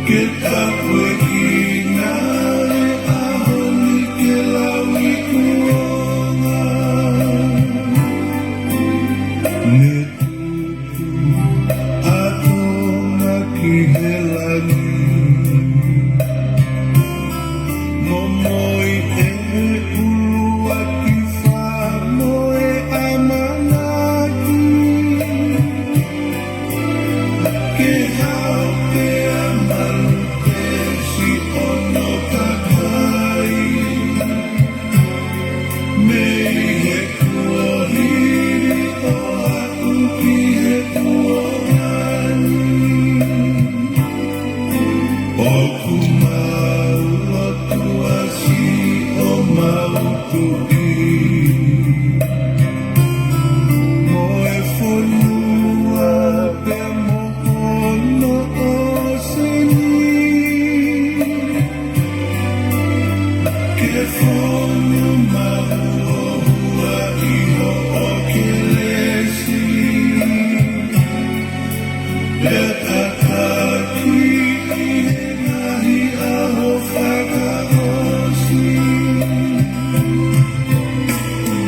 Kita paghinay ahon ikilawi kuwangan Nitutu ato nakihilangin Momoy ulu at kifa mo'y amanagi Kihaw ke amalute si ono kakay May hekuahiri o akong kihekuangan O kumaulot tuasi o mautui Mo'y funua pe mohono o seni Ke fono mahua iho o kelesi Betakaki ihenahi aho fakarosi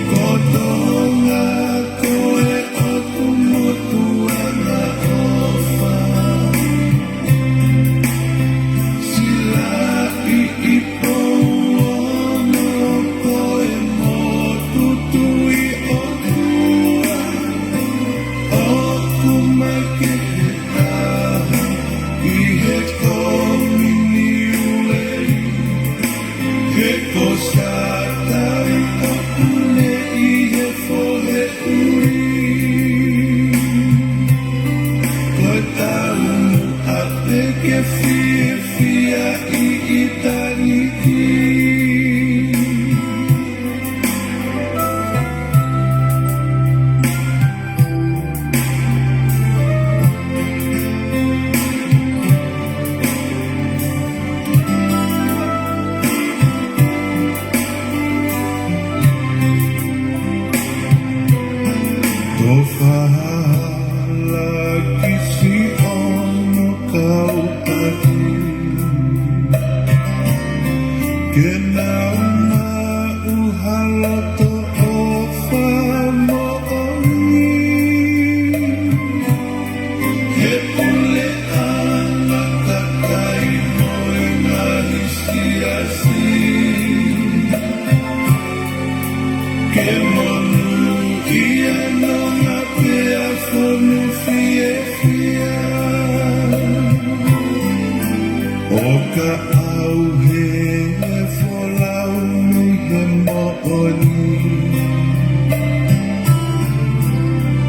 Kodong ako e o tumutuan na ofa Sila iipong ono ko e mo tutui o tua O kumakikitahan ihe ko miniulay He ko sa tari o kune ihe fole uri Ko taunu ate ke fia iitaniki Lagi si ono kau tadi Kenau na uhaloto ofa mo oni He ule anak kakay mo'y nahisiasi Ke monu iano nga pea fonu fie O ka auhe folau mihe mo oni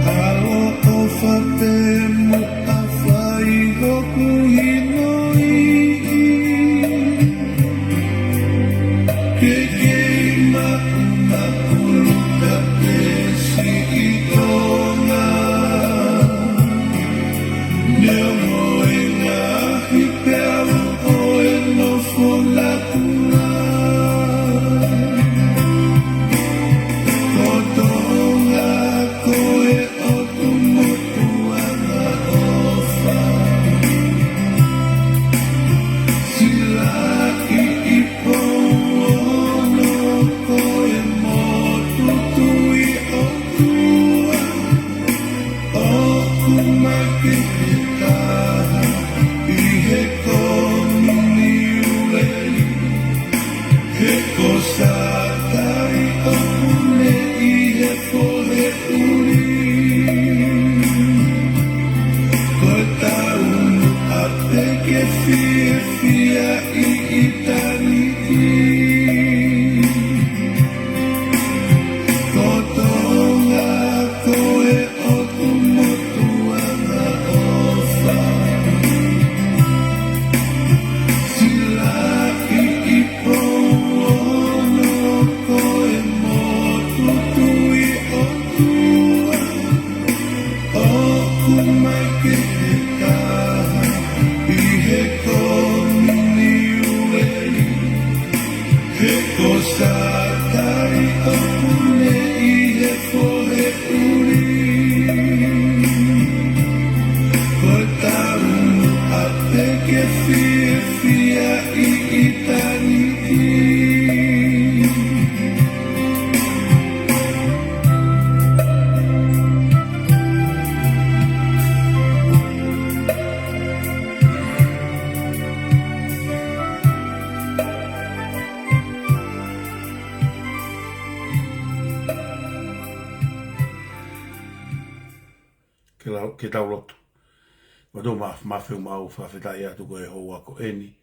Alo o fatemu afai hoku hinoi Kekeima umakulu kape si ikona Neo mo'y ngahipeu oe no fulakuna Kodong ako e o tumutuan na ofa Sila iipong ono ko e mo tutui o tua O kumakikitahan ihe ko miniulay He ko sa tari o kune ihe fole uri Ko taunu ate ke fia iitaniki Kodong ako e o tumutuan na ofa Sila iipong ono ko e mo tutui o tua O kumakikitahan ihe ko miniulay He ko sa tari o kune ihe fole uri Ko taunu ate ke fia ke tau lotu. Ko tō mawhiu mau whawhetai atu koe hou ako eni.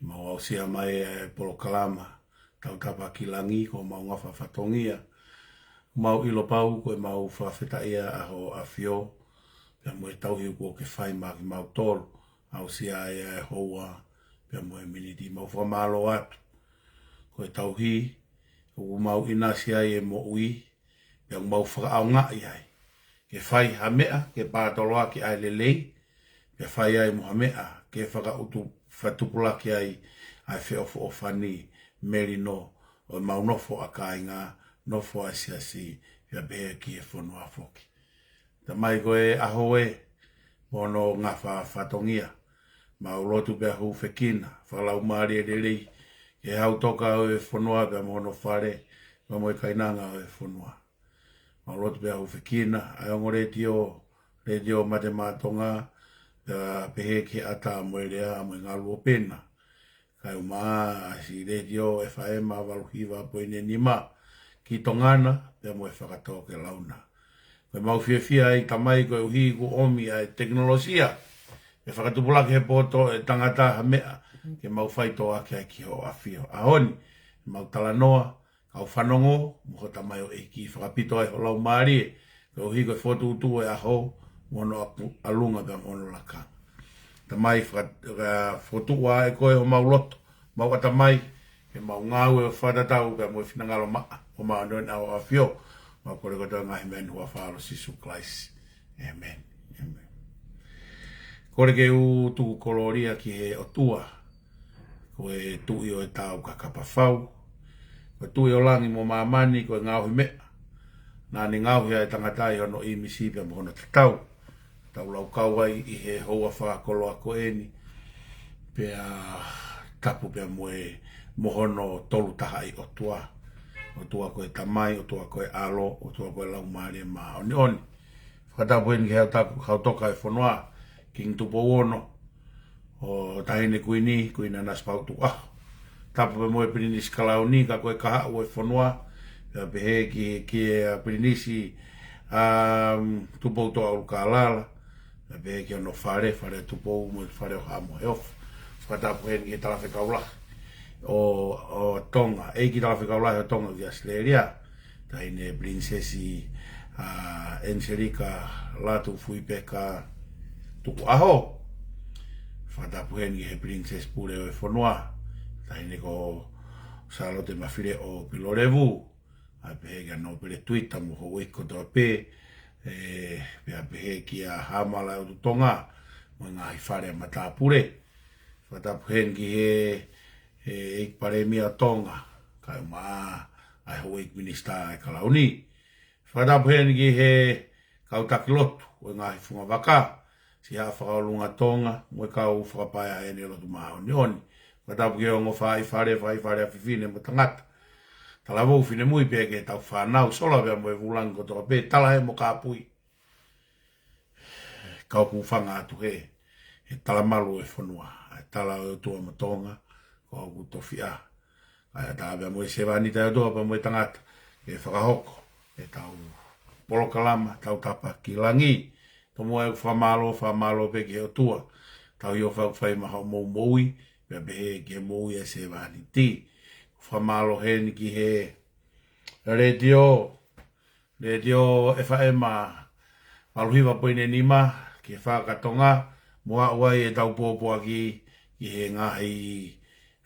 Mau au sia mai e polo kalama. Tau tapa ki langi ko mau ngawha whatongia. Mau ilo pau koe mau whawhetai aho a fio. Pia mo e tauhiu ko ke whai maki mau tolu. Au sia e houa. Pia mo e miniti mau whamalo atu. Koe tauhi. Ko mau inasi ai e mo ui. Pia mau whakaau ngai ai. Ke whai ha mea, ke pātoloa ki ai lelei. Ke whai ai mo ha mea, ke whakautu whatupula ki ai ai whiofo o whani meri no. O mau nofo a kai ngā, nofo a siasi, pia behe ki e whanua whoki. Ta mai koe aho e, mono ngā whatongia. Mau lotu pia hu whekina, whalau maari e lelei. Ke hau toka o e whanua pia mono whare, ma moe kainanga o e whanua. Mau lotu pia hu whekina, ai ongo retio matematonga, pehe ki ata moe rea moe ngā lua pena. Kai umaa, si retio e whaema waluhiwa poine nima, ki tongana, pia moe whakatoke launa. Koe mau whiawhia ai tamai koe uhi ku omi ai teknolosia, e whakatupulaki he poto e tangata ha mea, ke mau whaito ake ai ki ho a whio. Ahoni, mau talanoa, kau whanongo, muho tamai o eiki, whakapito ai ho lau maari e, koe uhi koe whotu utu e aho, mono alunga pia mono laka. Tamai whotu wa e koe ho mau loto, mau atamai, ke mau ngau e whatatau pia moe whinangalo maa, o mau anoin au a whio, mau kore koe ngahi menu hua whaaro sisu klaisi. Amen. Amen. Kore ke u tuku koloria ki he otua, koe tui o e tau kakapa whau, koe tui o langi mo maamani, koe ngauhi mea, nani ngauhi ai tangatai ono i misipia mo hono te tau, tau lau kauai i he hoa whakolo ako eni, pia tapu pia moe mohono tolu taha i otua, otua koe tamai, otua koe alo, otua koe lau maari e maa oni oni. Whakatapu eni ke hau toka e whanua, king tupo ono, o tahine kuina naspautu aho. Tapu pe moe pirinisi kalauni, ka koe kaha ue whanua, pehe ki e pirinisi tupo toa uruka alala, pehe ki ono whare tupo mo whare o hamo e ofu. Whakatapu eni ke talawe kaulahi. O Tonga, eiki talawe kaulahi o Tonga ki Australia, tahine prinsesi Enserika latu fuipeka tuku aho. Whakatapu eni he princess pure o e whanua, tahine ko salote mawhire o Pilorevu, a pehe kia no pere tuita mo ho iko toa pe, pea pehe kia hamala o Tonga, mo ngā whare mata pure. Whakatapu eni ki he ik paremia Tonga, kai maa ai ho ik minister ai kalauni. Whakatapu eni ki he kautaki lotu, o ngā hifunga waka, si haa whakaolunga Tonga, mo kau whakapaya eni lotu maa oni oni. Whakatapu ki o ngo whai a whiwhine mo tangata. Tala wau whine mui peke tau whanau, sola pia mo e vulango toa pe, tala he mo kāpui. Kaupu whanga atu he, he tala malu e whanua, e tala o tua mo Tonga, ko au kutofi a. Kaya taa pia mo e sevani tai o toa pia mo e tangata, e whakahoko, e tau polokalama, tau tapa ki langi, tomo e whamalo peke o tua, tau i o whai maha o mou moui, pia behe ki he moui e sevani ti. Whamalo heni ki he radio FM maluhiwa poine nima ki he whakatonga mua uai e tau pōpua ki he ngahi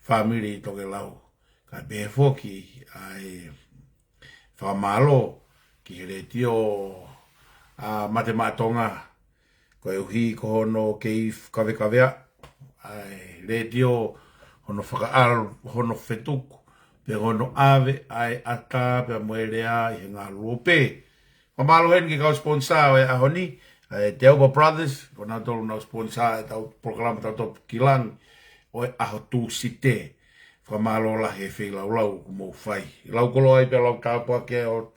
whamiri toke lau. Ka behe foki ai whamalo ki he radio matematonga ko e uhi ko hono kei kawekawea ai radio hono whakaal hono whetuku. Pe hono ave ai ata pe moerea i ngā luope. Whamalo hen ki kau sponsor e ahoni, Te Auba Brothers, ko nā tolu nau sponsor e tau proklama tau topu kilang, o e aho tū site. Whamalo la he whi lau ku mou whai. Lau kolo ai pe lau tāpua ke o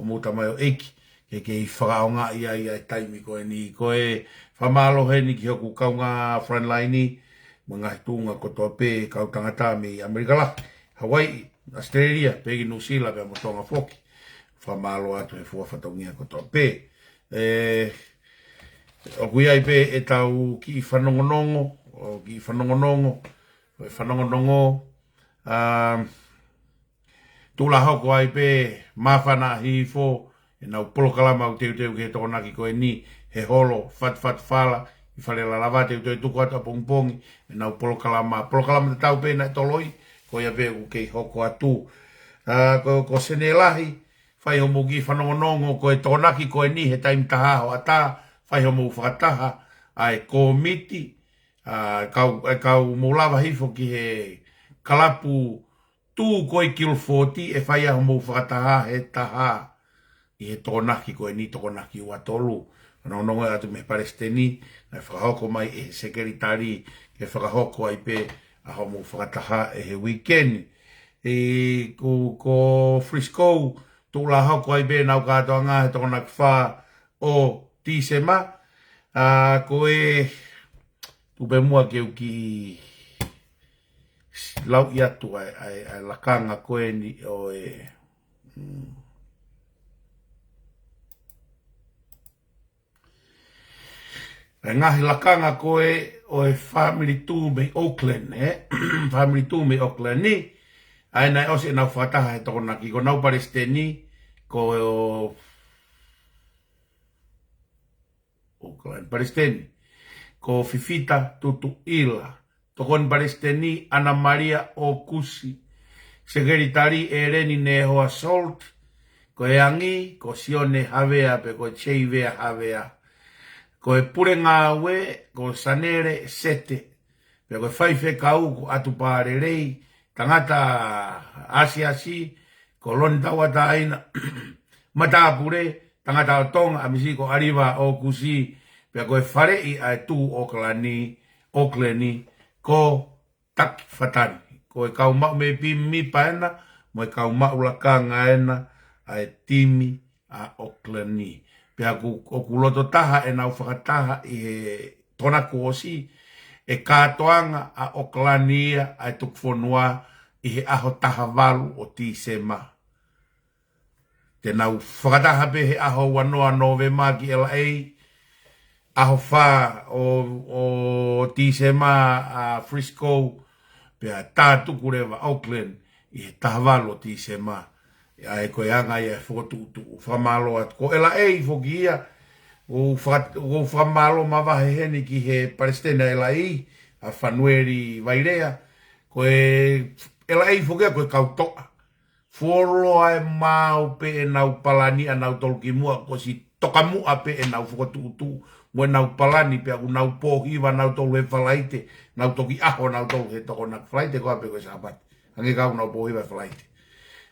mou tamai o eiki, ke i whakaonga ia i taimi ko e ni. Ko e whamalo hen ki hoku kaunga frontline ni, mga hitunga ko toa pe kau tangata me Amerika la, Hawaii, Australia, pegi New Zealand, pe mo tonga foki. Whamalo atu he fua whatongia ko toa pe. O kui ai pe e tau ki i whanongonongo, o ki i whanongonongo, o e whanongonongo, tūla hoko ai pe mawhana hi fo, e nau polokalama o teu teu ke tōna ki koe ni, he holo, fat whala, i whare la lava teu teu tuku ata pongpongi, e nau polokalama te tau pe na toloi, ko ia pe u kei hoko atu. Ko sene lahi, whai homo ki whanongonongo, ko e tōna ki koe ni, he taim taha o ata, whai homo whakataha, ai komiti, kau moulawa hifo ki he kalapu tū koe kil 40, e whai homo whakataha he taha, i he tōnaki koe ni tōnaki ua tolu. Whanongonongo atu me Palestini, ai whakahoko mai e he sekeritari, ke whakahoko ai pe a homo whakataha e he weekend. Ko Frisco, tūla hoko ai pe nau katoa ngā he tōnaki wha o Tisema, ko e tupe mua keu ki lau i atu ai lakanga koe ni o e ngahi lakanga koe o e family tū me Auckland, family tū me Auckland ni, ai nai ose nau whataha he tōnaki, ko nau Palestini, ko o Auckland, Palestini, ko Fifita Tutu Ila, tokon Palestini, Ana Maria o Kusi, Sekretari e reni ne hoa Salt, ko e angi, ko Sione Havea, pe ko Cheivea Havea, ko e pure ngā ue, ko Sanere Sete, pe ko whaife kau, ko atu pāre rei, tangata asi, ko loni tawata aina, mata pure, tangata o tonga, amisi ko ariwa o Kusi, pe ko e whare i ai tū Aucklani, ko taki whatani, ko e kau mau me pimi paena, mo e kau mau lakanga ena, ai timi a Aucklani. Pe aku o kuloto taha e nau whakataha i he tona kuosi, e katoanga a Aucklania ai tukfonua i he aho taha walu o Tisema. Te nau whakataha pe he aho wanoa Novema ki LA, aho wha o Tisema a Frisco, pe a tātuku rewa Auckland i he taha walu o Tisema. Ai koe anga ia whotutu, whamalo at ko ela ei whoki ia, o whamalo mawahe heni ki he Palestina ela ei, a whanueri vairea, koe ela ei whoki ia koe kautoa. Whoro ai mau pe e nau palani a nau tolki mua, ko si toka mua pe e nau whotutu, mo e nau palani pe aku nau pohiwa, nau tolu he whalaite, nau toki aho, nau tolu he toko nak whalaite koa pe koe sahabati. Ange kau nau pohiwa whalaite.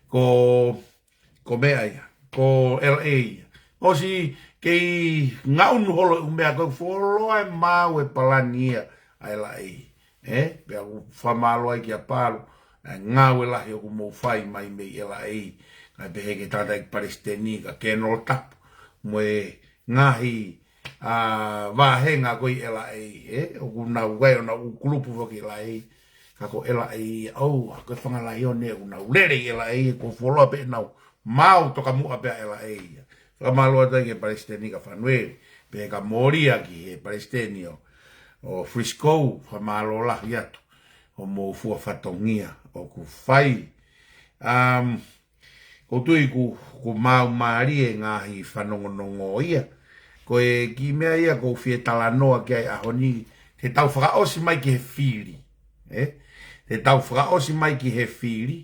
Ko mea ia, ko LA ia. O si kei ngaunu holo umea koe wholoa e mau e palani ia a LA. Pea ku whamalo ai ki a palo, ngau e lahi o ku mou whai mai mei LA. Kai pehe ke tata i Palestini ka kenol tapu, mo e ngahi wahenga koe LA. O ku nau gai o nau kulupu waki LA. Kako ela ai au ko fanga o ne una lere ela ai ko folo pe nau mau toka mu pe ela ai fa malo ta ke Palestini ka fanwe pe ka moria ki Palestinio o Frisco fa malo la hiato o mo fu fatongia o ku fai ko tui ku mau mari nga hi fanongonongo ia ko e ki mea ia ko fietala noa ke a honi te tau fra osi mai ke fili te tau whakaosi mai ki he whiri,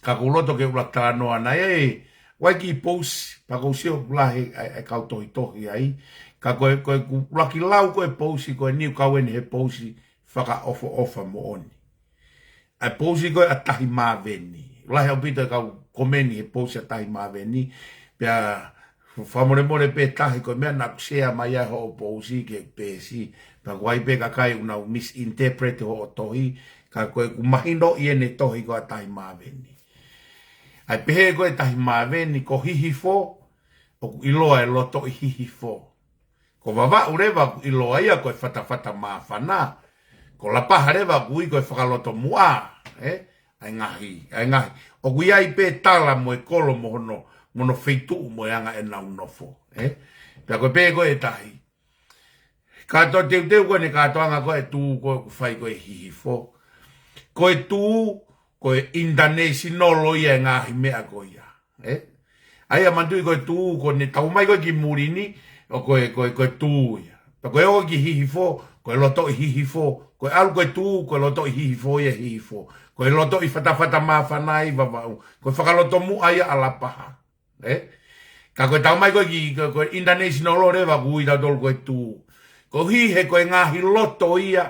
ka kuloto ke ulatara noa nei, wai ki pousi, pa kousio kulahe ai kau tohi ai, ka koe ulaki lau koe pousi, koe niu kaweni he pousi, whaka ofa mo oni. Ai pousi koe atahi maweni, ulahe au pito kau komeni he pousi atahi maweni, pia whamore pe tahi koe mea naku sea mai ai ho o pousi ke pesi, pa koe pe kakai unau misinterpret ho o tohi, ka koe kumahino i ene tohi koe tahi maweni. Ai pehe koe tahi maweni ko hihifo, o iloa e loto i hihifo. Ko wawa urewa ku iloa ia koe whata mawhana, ko lapaha rewa ku i koe whakaloto mua, ai ngahi. O kui ai pe tala mo e kolo mohono, mono feitu mo e anga e nau nofo. Pea koe pē koe tahi. Katoa teu koe ne katoanga koe tū koe whai koe hihifo. Koe tū koe international ia ngāhi mea koe ia. Aia mantui koe tū koe ne tau mai koe ki murini o koe tū ia. Pa koe o ki hihifo, koe loto i hihifo. Koe alu koe tū, koe loto i hihifo ia hihifo. Koe loto i whatawhata mawhanai vavau. Koe whakaloto mu aia alapaha. Ka koe tau mai koe ki koe international o rewa kui tau tolu koe tū. Ko hihe koe ngāhi loto ia.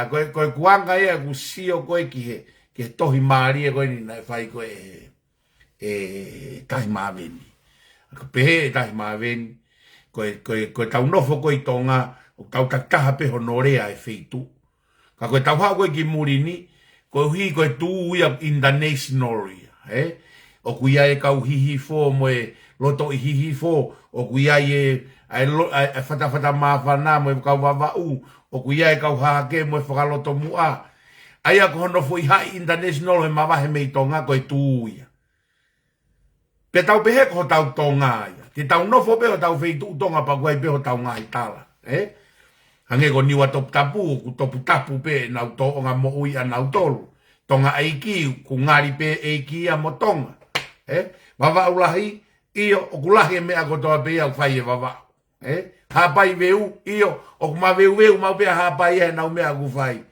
Koe kuanga ia ku sio koe ki he tohi maari e koe ni nai whai koe tahi mawini. Ko pehe tahi mawini. Koe tau nofo koe tonga o tau takaha peho norea e wheitu. Ka koe tau hao koe ki murini, koe hi koe tū ia international ia. O kuia e kau hihifo moe loto i hihifo, o kuia e whatawhata mawhana moe kau wawau, o kuia e kau hahake moe whakaloto mua. Aia ko nofo i hai international he mawahe mei tonga koe tū ia. Pe tau pehe ko tau tonga ia. Te tau nofo peho tau wheitu tonga pa koe peho tau ngāi tala. Hange ko niwa topu tapu, ku topu tapu pe nau toonga mo ui a nau tolu. Tonga eiki, ku ngari pe eiki a mo tonga. Wawa ulahi, iyo, o kulahi e mea kotoa pe au whai e wawa. Hapai veu, iyo, o kuma veu mau pe hapai e nau mea ku whai.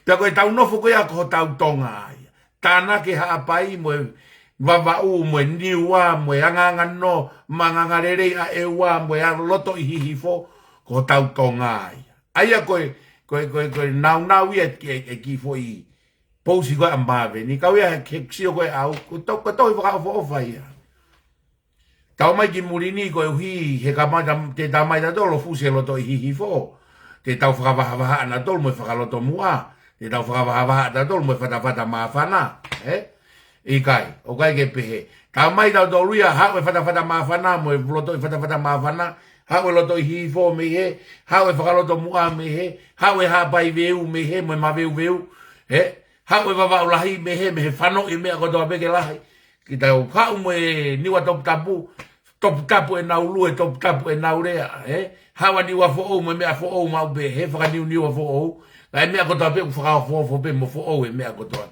Pea koe tau nofo koe a ko tau tonga aia. Tāna ke hapai moe wawau, moe niwa, moe anganga no, mangangarere a ewa, moe a loto i hihifo, ko tau tonga ai. Aia koe nau ia e ki fo i pousi koe a mawe. Ni kau ia ke ksio koe au, ko tau i whakafo o whai. Tau mai ki murini koe uhi he ka mai te tau mai tatolo fusi e loto i hihi fo. Te tau whakawahavaha ana tolo moe whakaloto mua. Te tau whakawahavaha ana tolo moe whatawhata mawhana. I kai, o kai ke pehe. Tau mai tau tolu ia hau e whatawhata mawhana moe loto i whatawhata mawhana. Hau e loto i hihifo me he, hau e whakaloto mua me he, hau e hapai veu me he, moe maweu. Hau e wawau lahi me he whano i mea kotoa peke lahi. Ki tau hau moe niwa topu tapu e nau lue, topu tapu e nau rea. Hawa niwa fo ou, moe mea fo ou mau be, he whakaniu niwa fo ou. Kai mea kotoa peke whakao fo pe mo fo ou e mea kotoa.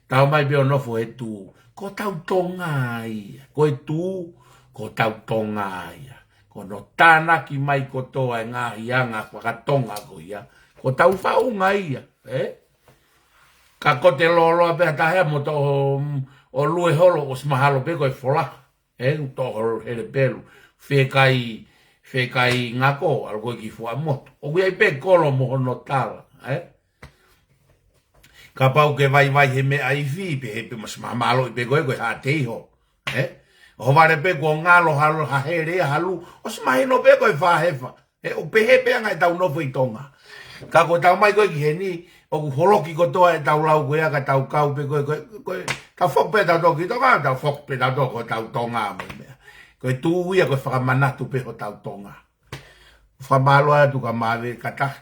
Tau mai beo nofo he tū. Ko tau tonga ia. Ko e tū, ko tau tonga ia. Ko no tāna ki mai kotoa e ngāhi anga whakatonga ko ia. Ko tau whaunga ia. Ka ko te loloa pe tahea mo to o lue holo o smahalo pe ko e whola. To holo hele pelu. Whekai ngako algo ki fua moto. O kui ai pe kolo mo hono tala. Ka pau ke vai he me ai fi pe he pe masmahalo i pe koe koe ha teiho. O vare pe ko ngalo halu ha here halu o smahino pe ko fa hefa o pe he pe nga tau no foi tonga ka ko tau mai ko ki heni o holoki ko toa e tau lau ko ya ka tau kau pe ko ka fok pe tau to ki tonga tau fok pe tau to ko tau tonga ko tu ia ko fa manatu pe ko tau tonga fa malo tu ka mave ka ta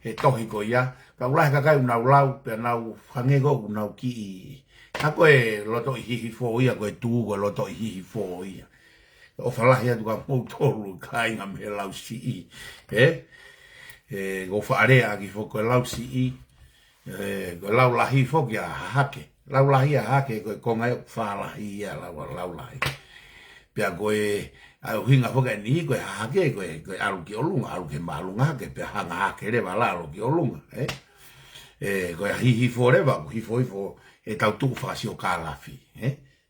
he tohi ko ya ka ula ka kai una lau pe nau hange go una ki Ako e loto i hihifo ia, ko e tū ko loto i hihifo ia. O whalahi atu ka mōtoro kai ngam he lau si i. Ko whaarea ki fo ko lau si i. Ko lau lahi fo ki a hake. Lau lahi a hake ko e konga e whalahi ia lau lahi. Pea ko e au hinga fo ka ni ko e hake ko e aru ki olunga, aru ke maalunga hake. Pea hanga hake rewa la aru ki olunga. Ko e hihifo rewa, ko hifo e tau tuku whakasio kālafi.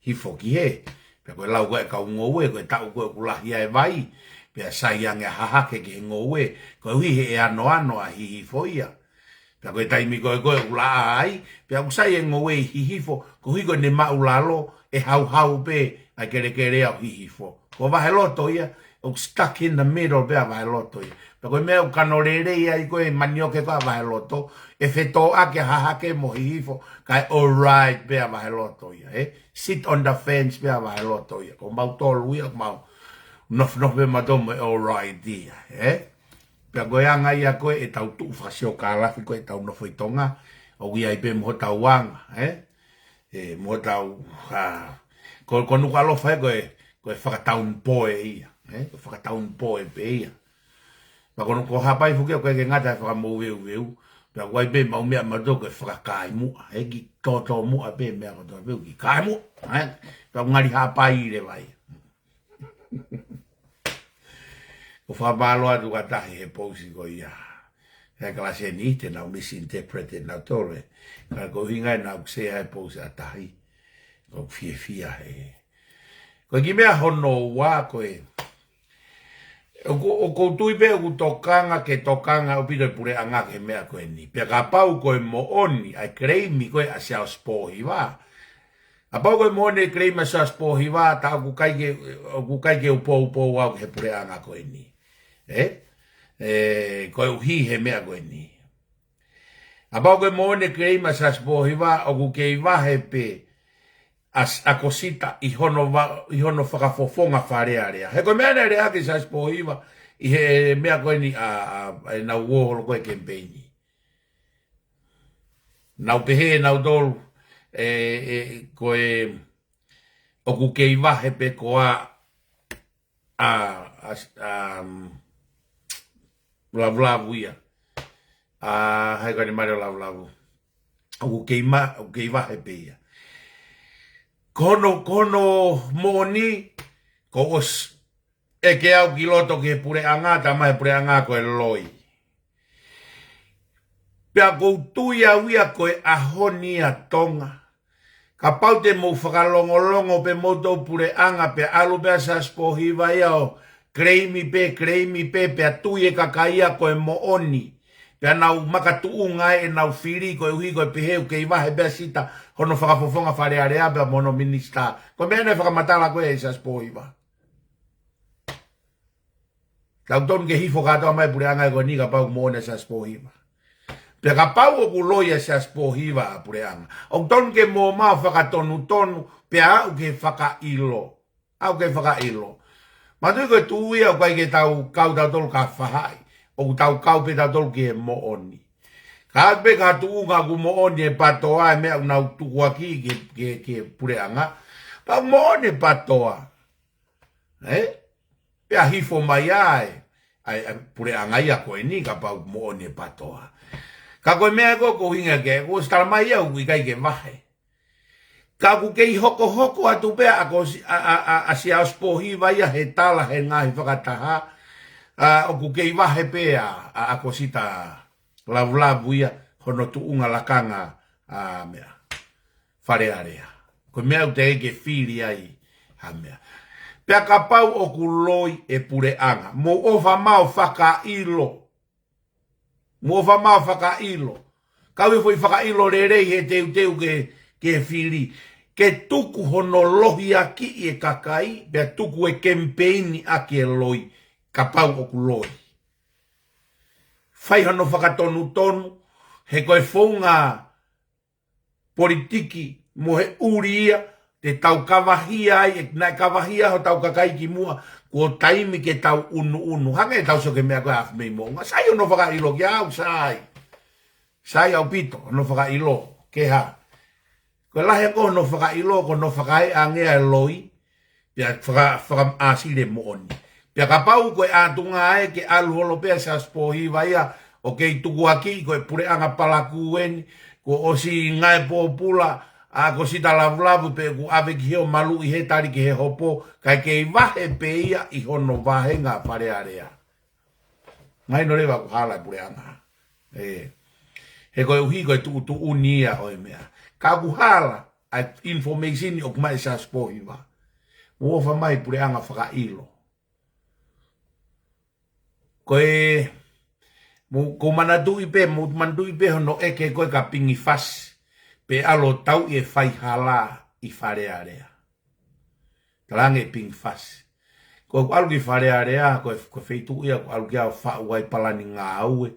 Hifo ki he. Pea koe lau koe kau ngowe, koe tau koe kulahi e vai. Pea saiange hahake ki he ngowe. Koe hui he e ano a hihifo ia. Pea koe taimi koe kula ai. Pea kusai e ngowe i hihifo. Ko hui koe ne maulalo e hau pe a kere au hihifo. Ko vahe loto ia. O stuck in the middle pea vahe loto ia. Pea koe mea kanorere ia i koe manioke koe vahe loto. E wheto ake hahake mo hihifo. Kai alright pea vahe loto ia. Sit on the fence pea vahe loto ia. Ko mau tolu ia mau. Nof pe matomo e alright ia. Pea koe anga ia koe e tau tu whasio kālafi koe tau nofo i tonga. O ia i pe moho tau wanga. Moho tau. Ko nuka alofa e koe whakatau mpoe ia. whakatau po e peia. Ma kono ko hapai fuke ko ke ngata whakamou veu. Pea wai be mau mea madoko e whakakai mua. Ki toto mua be mea koto veu ki kai mua. Pea ngari hapai le vai. Ko whamalo atu katahi he pousi ko ia. Hea kalase ni te nau misinterpreted nau tore. Ka ko hingai nau ksea he pousi atahi. Ko fia he. Ko ki mea hono wā koe. O ko tui pe o tokanga ke tokanga o pito pure anga ke mea koe ni. Pea ka pau koe mo oni. Ai kreimi koe a siao spohi wā. A pau koe mo oni kreimi a siao spohi wā. Ta o kukaike upo wau he pure anga koe ni. Koe uhi he mea koe ni. A pau koe mo oni kreimi a siao spohi wā. O kukei wahe pe. A cosita i hono whakafofonga wharearea. He koe mea rea ki sa spohiwa i he mea koe ni na uoholo koe kempeini. Nau pehe, nau dolu, koe o kukei wahe pe koa lavlavu ia. Hai koe ni mario lavlavu. O kukei wahe pe ia. Kono moni ko os e ke au kiloto ke pure anga ta mai pure anga ko loi. Pea ko tuia wia ko ahoni a tonga. Ka paute mo whakalongolongo pe moto pure anga pe alu pe sa spohiva iao kreimi pe pe tuie kakaia ko mo oni. Pea nau makatuunga e nau whiri ko uhi ko peheu ke iwahe bea sita hono whakafofonga wharearea bea mono minista. Ko mea ne whakamatala koe e sa spohiwa. Kau tonu ke hifo katoa mai pure anga e ko nika pau mo ne sa spohiwa. Pea ka pau o kuloia sa spohiwa pure anga. O tonu ke mo maa whakatonu tonu pea au ke whakailo. Au ke whakailo. Matui koe tuui au kai ke tau kau tau tolu ka whahai. O tau kau pe tau tolu ki e mo oni. Ka pe ka tuunga ku mo oni e patoa e mea unau tukua ki ke pure anga. Pa mo oni patoa. Pea hifo mai ai. Ai pure anga ia koe ni ka pau mo oni e patoa. Ka koe mea ko hinga ke. Ko stala mai au i kai ke vahe. Ka ku kei hoko atu pea a si auspohi vai a he tala he ngahi whakataha. O ku kei wahe pea a kosita lavlavu ia hono tuunga lakanga mea wharearea. Ko mea u te eke whiri ai mea. Pea ka pau o ku loi e pure anga. Mo ofa mau whakailo. Mo ofa mau whakailo. Kau e foi whakailo rerei he teu ke whiri. Ke tuku hono lohi aki e kakai. Pea tuku e kempeini aki e loi. Ka pau o kuloi. Whai hano whakatonu tonu, he koe whaunga politiki mo he uria, te tau kawahia ai, e nai kawahia ho tau kakaiki mua, ko taimi ke tau unu. Hanga e tau so ke mea koe hafu mei monga. Sai ono whakailo ki au, sai. Sai au pito, ono whakailo, ke ha. Koe lahe ko ono whakailo, ko ono whakai angea e loi, pia whakamasile mo oni. Pea ka pau koe atunga e ke alu holo pea sa spohi vaia o kei tuku aki koe pure anga palaku eni ko osi ngai popula a ko sita lavlavu pe ku ave ki heo malu i he tari ki he hopo kai kei vahe pe ia i hono vahe ngā wharearea. Ngai no rewa ku hala pure anga. He koe uhi koe tu unia o e mea. Ka ku hala a information o kumai sa spohi va. Uofa mai pure anga whakailo. Koe ko manadu ipe hono eke koe ka pingi fasi pe alo tau e whai hala i wharearea. Talange pingi fasi. Koe alu ki wharearea, koe wheitu ia, koe alu ki au whau ai palani ngā aue,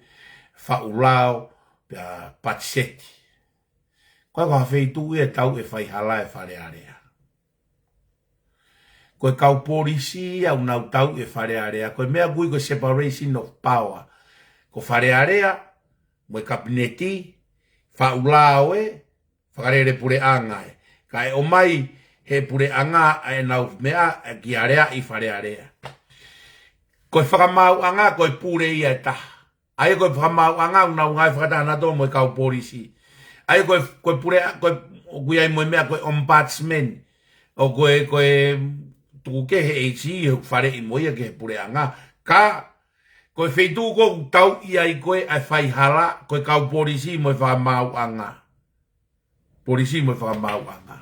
whau lao, pia patiseti. Koe koe wheitu ia tau e whai hala e wharearea. Koe kau polisi au nau tau e wharearea. Koe mea gui koe separation of power. Ko wharearea, moe kabineti, whaulao e, whakarere pure anga e. Ka e o mai he pure anga e nau mea ki area i wharearea. Koe whakamau anga koe pure ia e taha. Ai koe whakamau anga una ungai whakatana tō mo i kau polisi. Ai koe pure, koe kuia i moe mea koe ombudsman. O koe tuku ke he eisi he whare i moia ke he pure anga. Ka koe wheitu ko tau ia i koe ai whai hala koe kau polisi mo i whakamau anga. Polisi mo i whakamau anga.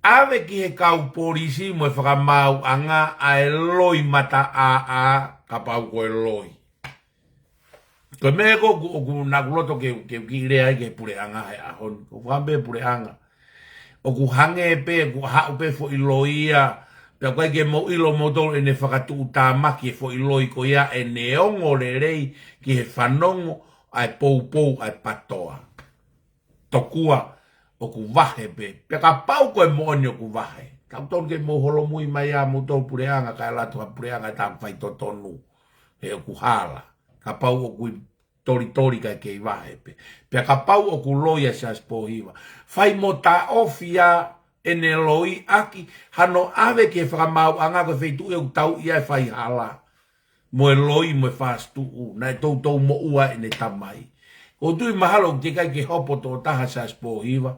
Awe ki he kau polisi mo i whakamau anga ai loi mata a ka pau koe loi. Koe me ko nakuloto ke ki rea ke pure anga he ahon. Ko whambe pure anga. O ku hange pe, ku hau pe fo i loia. Pea koe ke mo ilo motoro e ne whakatu utamaki e fo i loi ko ia e neongo le rei ki he whanongo ai pou ai patoa. Tokua. O ku wahe pe. Pea ka pau koe mooni o ku wahe. Kau ton ke mo holo mui mai a mo tau pureanga ka latu a pureanga ta whai totonu. He o ku hala. Ka pau o ku tori ka kei wahe pe. Pea ka pau o ku loia sa spohiwa. Whai mo ta ofia ene loi aki. Hano ave ke whakamau anga ko whaitu e tau ia e whai hala. Mo e loi mo e whastu. Nai tau mo ua ene tamai. O tui mahalo te kai ke hopo tō taha sa spohiwa.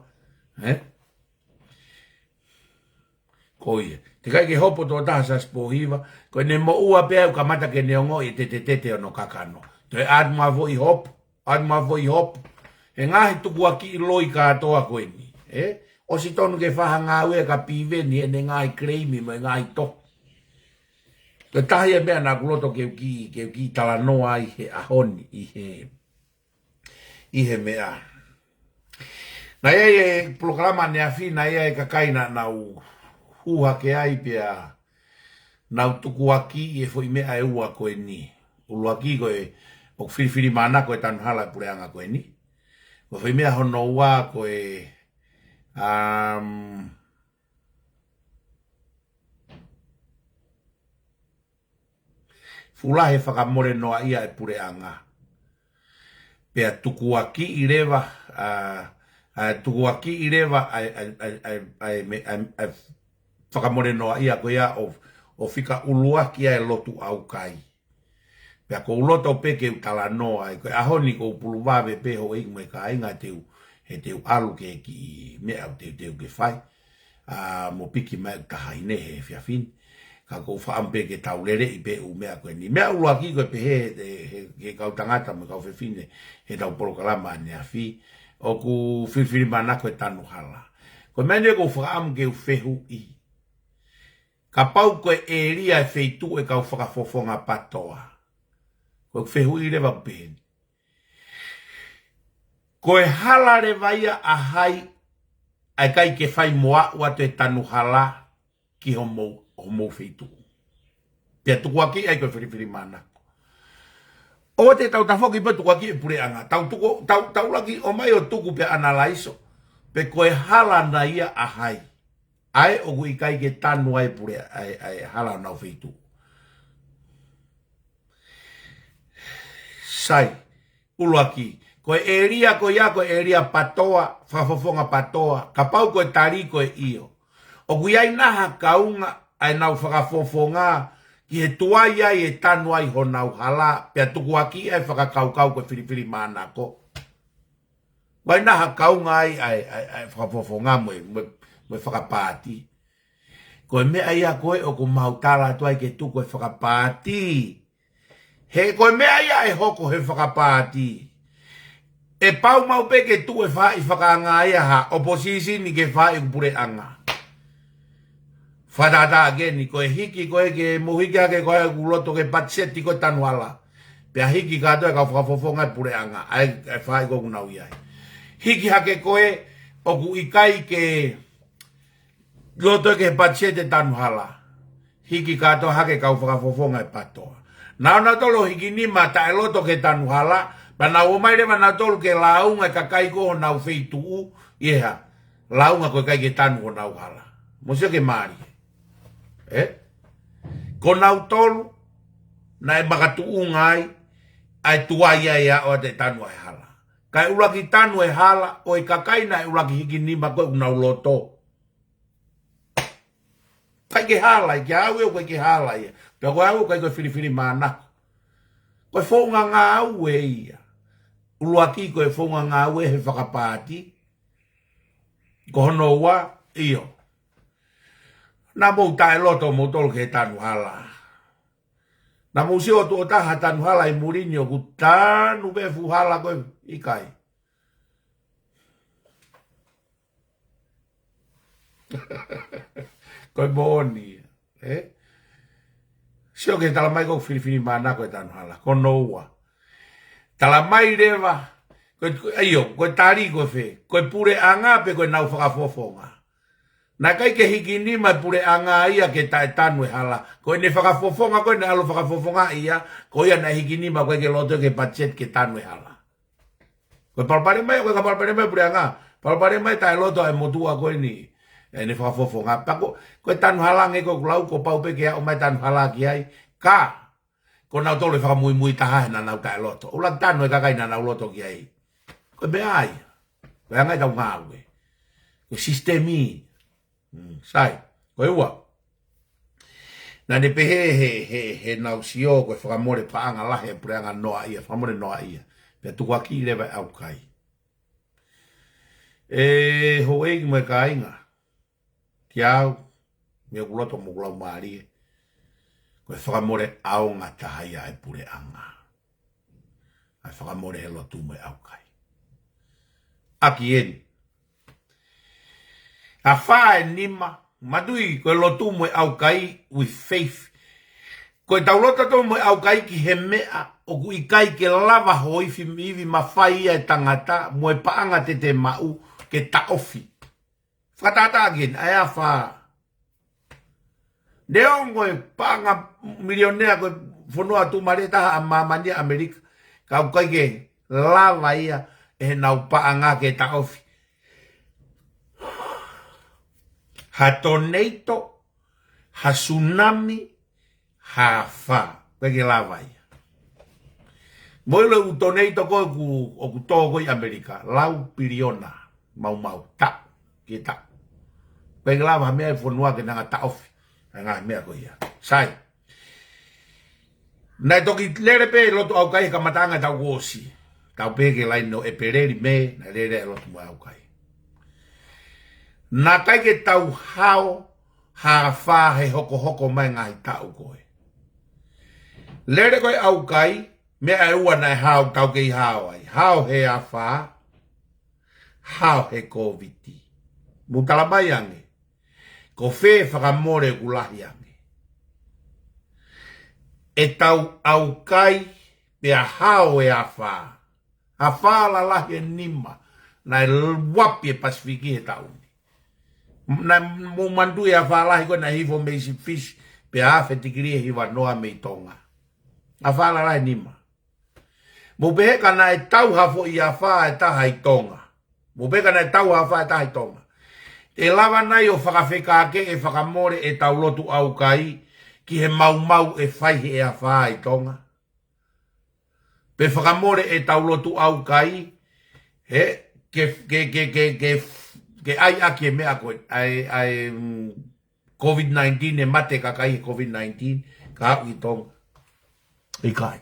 Koia. Te kai ke hopo tō taha sa spohiwa. Ko ne mo ua pea ka mata ke neongo i te ono kakano. Te adma vo i hopo. Adma vo i hopo. E ngahi tuku aki i loi ka atoa koe ni. O si tonu ke whaha ngā ue ka piveni e ne ngai kreimi mo e ngai to. Te tahi e mea nā kuloto ke uki tala noa i he ahoni i he mea. Na e programa ne afi na e kakaina na huha ke ai pia na tuku aki e foi mea e ua koe ni. Ulu aki koe o whiriwhiri mana koe tanu hala pure anga koe ni. Ko foi mea hono ua koe fulahe whakamore noa ia e pure anga. Pea tuku aki i rewa tuku aki i rewa whakamore noa ia ko ia o whika ulua ki e lotu au kai. Pea ko uloto peke u tala noa e koe ahoni ko upulu wawe peho e ingo e ka inga he teu alu ke ki mea o teu ke whai. Mo piki mai kahaine he whiawhini. Ka ko whaampe ke taulere i pe u mea koe ni. Mea ulua ki koe pe he kau tangata mo kau whiwhine he tau porokalama ne a whi. O ku whiwhiri mana koe tanu hala. Koe mene ko whaam ke u whehu i. Ka pau koe e ria e wheitu e kau whakafofonga patoa. Koe whehu i rewa pēni. Koe hala re vaia a hai ai kai ke whai moa ua te tanu hala ki homo wheitu. Pea tuku aki ai koe whiriwhiri mana. O te tau tafoki pa tuku aki e pure anga. Tau laki o mai o tuku pe analaiso. Pe koe hala na ia a hai. Ai o kui kai ke tanu ai pure ai hala na wheitu. Sai, ulo aki. Koe e ria koe ia koe e ria patoa, whafofonga patoa. Ka pau koe tari koe io. O kui ai naha kaunga ai nau whakafofonga ki he tuai ai e tanu ai ho nau hala. Pea tuku aki ai whakakaukau koe whiriwhiri mana ko. Wai naha kaunga ai whakafofonga moe whakapāti. Koe mea ia koe o ku mautala tuai ke tu koe whakapāti. He koe mea ia e hoko he whakapāti. E pau mau pe ke tu e wha i whakaanga ia ha opposisi ni ke wha i kupure anga. Whadada ageni koe hiki koe ke muhiki hake koe kuloto ke patseti koe tanuala. Pea hiki kato e ka whakafofonga pure anga. Ai wha i koku nau iai. Hiki hake koe o ku ikai ke loto ke patseti tanuala. Hiki kato hake ka whakafofonga e patoa. Nau na tolo hiki nima ta e loto ke tanuala. Pana o mai re mana tolu ke launga ka kai ko nau feitu iha. Launga ko kai ke tanu o nau hala. Mosio ke mari. Ko nau tolu na e makatu ungai ai tuaia ia o te tanu e hala. Kai ulaki tanu e hala o e kakai na e ulaki hiki nima ko nau loto. Kai ke hala, ke awe o ke hala ia. Pea koe au kai koe whiriwhiri mānako. Koe whaunga ngā au e ia. Uluaki koe whaunga ngā au e he whakapāti. Ko hono ua, iyo. Nā mou tae loto mou tolu ke tanu hala. Nā mou si o tu o taha tanu hala i Mourinho ku tanu befu hala koe ikai. Koe mooni. Sio ke tala mai ko whiriwhiri mana koe tanu hala. Ko noua. Tala mai rewa. Koe tari koe whe. Koe pure anga pe koe nau whakafofonga. Na kai ke hiki ni mai pure anga ia ke tae tanu e hala. Koe ne whakafofonga koe ne alo whakafofonga ia. Koe ia na hiki ni mai koe ke loto ke pachet ke tanu e hala. Koe palpare mai koe ka palpare mai pure anga. Palpare mai tae loto e motua koe ni. E ne whakafofonga. Pako koe tanu hala nge koe kulau ko pau pe ke au mai tanu hala ki ai. Ka. Ko nau tolu e whakamui mui taha he na nau tae loto. Ulang tanu e kakai na nau loto ki ai. Koe me ai. Koe angai tau ngā ue. Koe sistemi. Sai, koe ua. Nā ne pehe he nau sio koe whakamore paanga lahe e pureanga noa ia, whakamore noa ia. Pea tukua ki lewa au kai. Ho eiki moe ka inga. Ki au, mea kuloto mo kulau maari e. Koe whakamore au ngā tahaia e pureanga. Ai whakamore he lotu moe au kai. Aki eni. A whae nima, madui koe lotu moe au kai with faith. Koe taulota tō moe au kai ki he mea o ku i kai ke lava ho iwi mawhai e tangata moe paanga te mau ke taofi. Whatata again, ai a wha. Neo ngoe paanga milionea koe whanua tu maretaha a mamania Amerika. Ka au kai ke lava ia e nau paanga ke taofi. Ha tornado, ha tsunami, ha wha. Peke lava ia. Moilo u tornado koe o ku tō koe Amerika. Lau piriona. Mau. Ta. Ke ta. Peke lava mea e whanua ke nanga ta ofi. Ngā mea koe ia. Sai. Nai toki lere pe loto au kai ka matanga tau gosi. Tau peke lai no e pereri me. Nai lere e loto mo au kai. Nā kai ke tau hao, ha wha he hoko mai ngai tau koe. Lere koe au kai, mea e ua nai hao tau kei hao ai. Hao he a wha, hao he COVID. Mutala mai ange, ko whē whakamore kulahi ange. E tau au kai, mea hao e a wha. A wha la lahi e nima, nai wapi e Pasifiki he tau. Na mo mandu ya fala ko na hivo me si fish pe a fe tikiri hiva noa me tonga a fala la nima mo be kana e tau hafo ia fa e ta hai tonga mo be kana e tau hafa e ta hai tonga e lava nai o whakawheka ke e whakamore e tau lotu au kai ki he mau e fai e a fa e tonga pe whakamore e tau lotu au kai he ke ai aki e mea koe, ai COVID-19 e mate kakai COVID-19, ka au i tonga. I kai.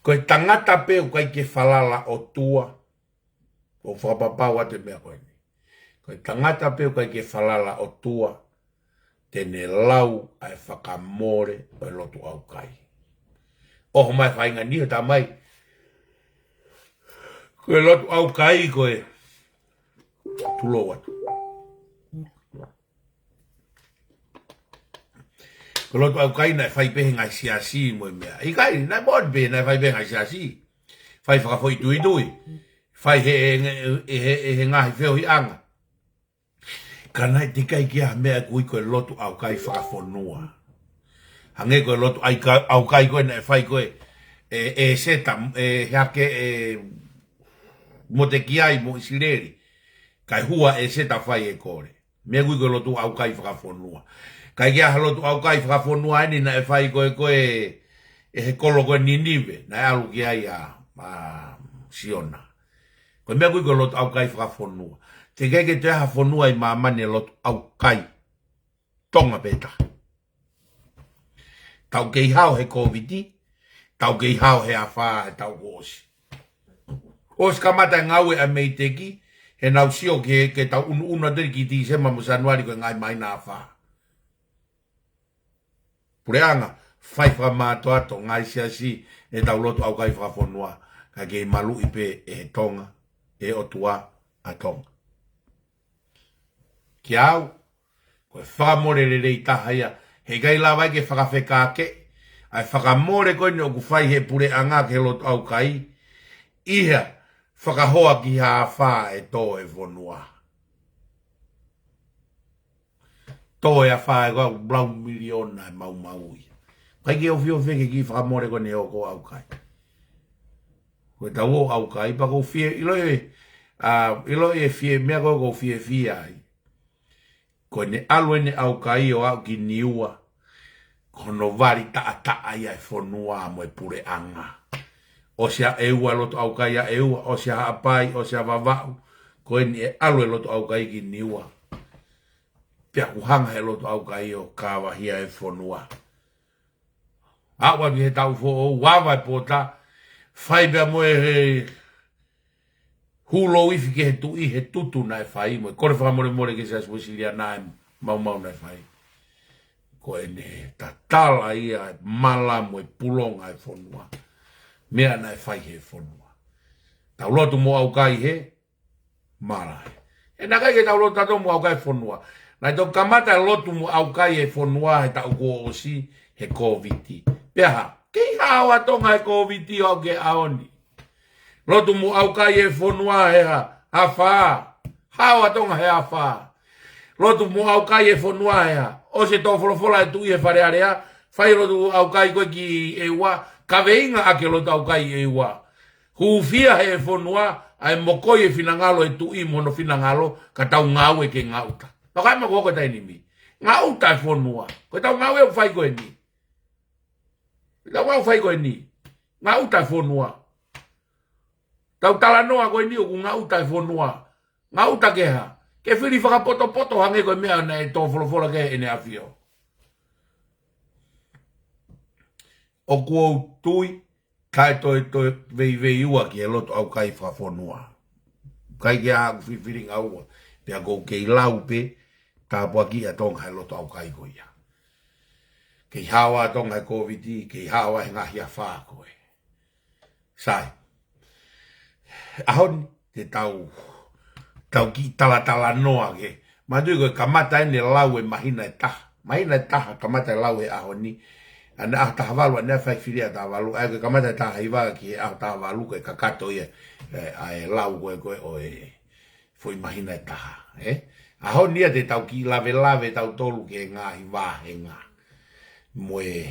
Koe tangata peo kai ke whalala o tua, o whakapapau ate mea koe. Koe tangata peo kai ke whalala o tua, tene lau ai whakamore o lotu au kai. Oho mai whainga niho ta mai. Koe lotu au kai koe. Tulo watu. Kalau tu au kai na fai pe ngai siasi mo mea. I kai na bod be na fai pe ngai siasi. Fai fa foi tui. Fai he ngai feo hi anga. Kana te kai kia mea kui ko lotu au kai fa fonua. Hange ko lotu au kai ko na fai ko seta hake motekiai mo isileri. Kai hua e seta fai e kore. Mea kui ko lotu au kai whakafonua. Kai kia lotu au kai whakafonua eni na e fai koe he kolo koe Ninive. Na e alu kia ia Siona. Koe mea kui ko lotu au kai whakafonua. Te keke te aha fonua i mamane lotu au kai. Tonga peta. Tau kei hao he COVID, tau kei hao he awha e tau kosi. Os kamata ngawe a meiteki, he nau sio ke tau una deri ki ti sema mo Januari ko ngai mai na awha. Pureanga, whaifa mātua ato ngai siasi e tau lotu au kai whafonua, ka kei malu ipe e tonga, e otua a tonga. Ki au, koe whakamore re rei tahaia, he gai lawai ke whakawheka ke, ai whakamore koe ni oku whai he pure anga ke lotu au kai, iha whakahoa ki ha wha e tō e wonua. Tō e a wha e kua blau miliona e mau maui. Kai ke ofio wheke ki whakamore koe ni oko au kai. Koe tau o au kai, pa kou fie, ilo e fie, mea koe kou fie ai. Koe ne alwe ne au kai o au ki niua. Kono vari taa ia e whonua mo e pure anga. O sea eua loto au kai a eua, o sea hapai, o sea vavau. Koe ni e alwe loto au kai ki niua. Pia kuhanga he loto au kai o kawa hia e whonua. Awa ni he tau fo o wawa e pota. Whaibea mo e he hulo ifi ke he tui he tutu na e whai mo. Kore whakamore ke sa swesilia na e mau na e whai. Koe ne tatala ia mala mo e pulonga e whonua. Mea na e whai he whonua. Tau lotu mo au kai he mala. E na kai ke tau lotu tato mo au kai whonua. Nai tau kamata lotu mo au kai e whonua he tau ko osi he COVID. Peha, kei hawa tonga he COVID o ke aoni. Lotu mo au kai e whonua he ha wha. Hawa tonga he ha wha. Lotu mo au kai e whonua he ha. O se tō wholofola e tui e wharearea. Whai lotu au kai koe ki e ua. Kaweinga ake lotu au kai e ua. Hufia he e whonua. Ai mokoi e finangalo e tui mono finangalo. Ka tau ngau e ke ngauta. No kai mako koe taini mi. Ngauta e whonua. Koe tau ngau e u whai koe ni. Tau ngau whai koe ni. Ngauta e whonua. Tau tala noa koe ni o ku ngauta e whonua. Ngauta ke ha. Ke whiri whakapoto hange koe mea na e tō wholofola ke ene awhio. O kuo tui, kai toi vei ua ki e loto au kai whawhonua. Kai ke a ku whiri ngaua. Pea kou kei lau pe, tā pua ki a tonga e loto au kai koe ia. Kei hawa tonga e COVID, kei hawa e ngahi a whaa koe. Sai. Ahoni, te tau ki tala noa ke. Matui koe kamata ene lau e mahina e taha. Mahina e taha kamata e lau e ahoni. Ana ah taha walu, ane whai whiria taha walu. Ai koe kamata e taha iwa ki e ah taha walu koe kakato ia. Ai lau koe o e foi mahina e taha. Ahoni ia te tau ki lave tau tolu ke ngahi wahenga. Moe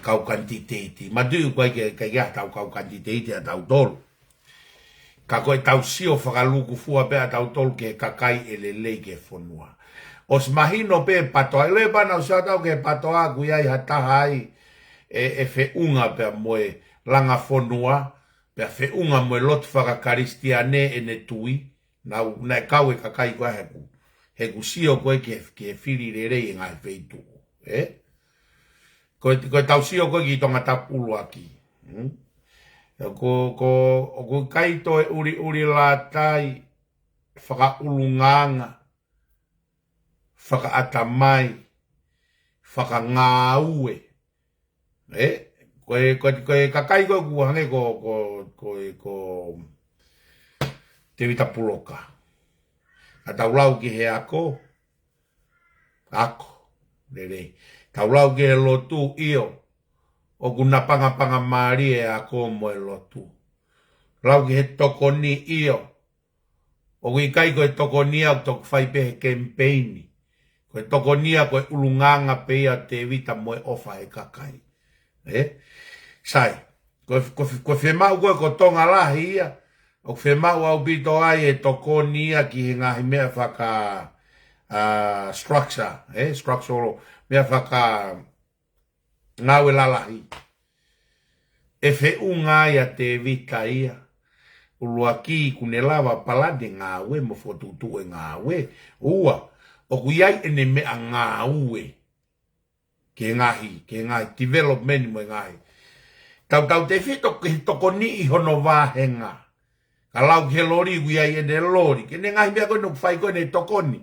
kau kantiteiti. Matui koe ke ia tau kau kantiteiti a tau tolu. Ka koe tau sio whakaluku fua pea tau tolu ke kakai e lelei ke whonua. Os mahino pe patoa. Ele pana usao tau ke patoa ku iai hataha ai e whiunga pea moe langa whonua. Pea whiunga moe lotu whakakaristiane e ne tui. Na e kau e kakai koe heku. Heku sio koe ke whiri rerei e ngai wheitu. Koe tau sio koe ki tonga tapulu aki. Ko kaito e uri la tai whakaulunganga, whakaatamai, whakangaue. Koe kakai koe kuhange ko te wita puloka. A tau lau ki he ako, rere. Tau lau ki he lotu io. O kuna panga maari e a komo e lotu. Lau ki he tokoni io. O kui kai koe tokoni au tok whaipe he kempeini. Koe tokoni a koe ulunganga peia te vita moe ofa e kakai. Sai, koe whemau koe ko tonga lahi ia. O whemau au bito ai e tokoni a ki he ngahi mea whaka structure. Structural mea whaka ngāwe lalahi. E whiunga ia te vita ia. Ulua ki kune lawa palade ngāwe mo whotutu e ngāwe. Ua, o kuiai ene mea ngāwe. ke ngahi, development mo ngahi. Tau te fito ke toko ni i hono wāhenga. Ka lau ke lori wia i ene lori. Ke ne ngahi mea koe nuk whai koe ne toko ni.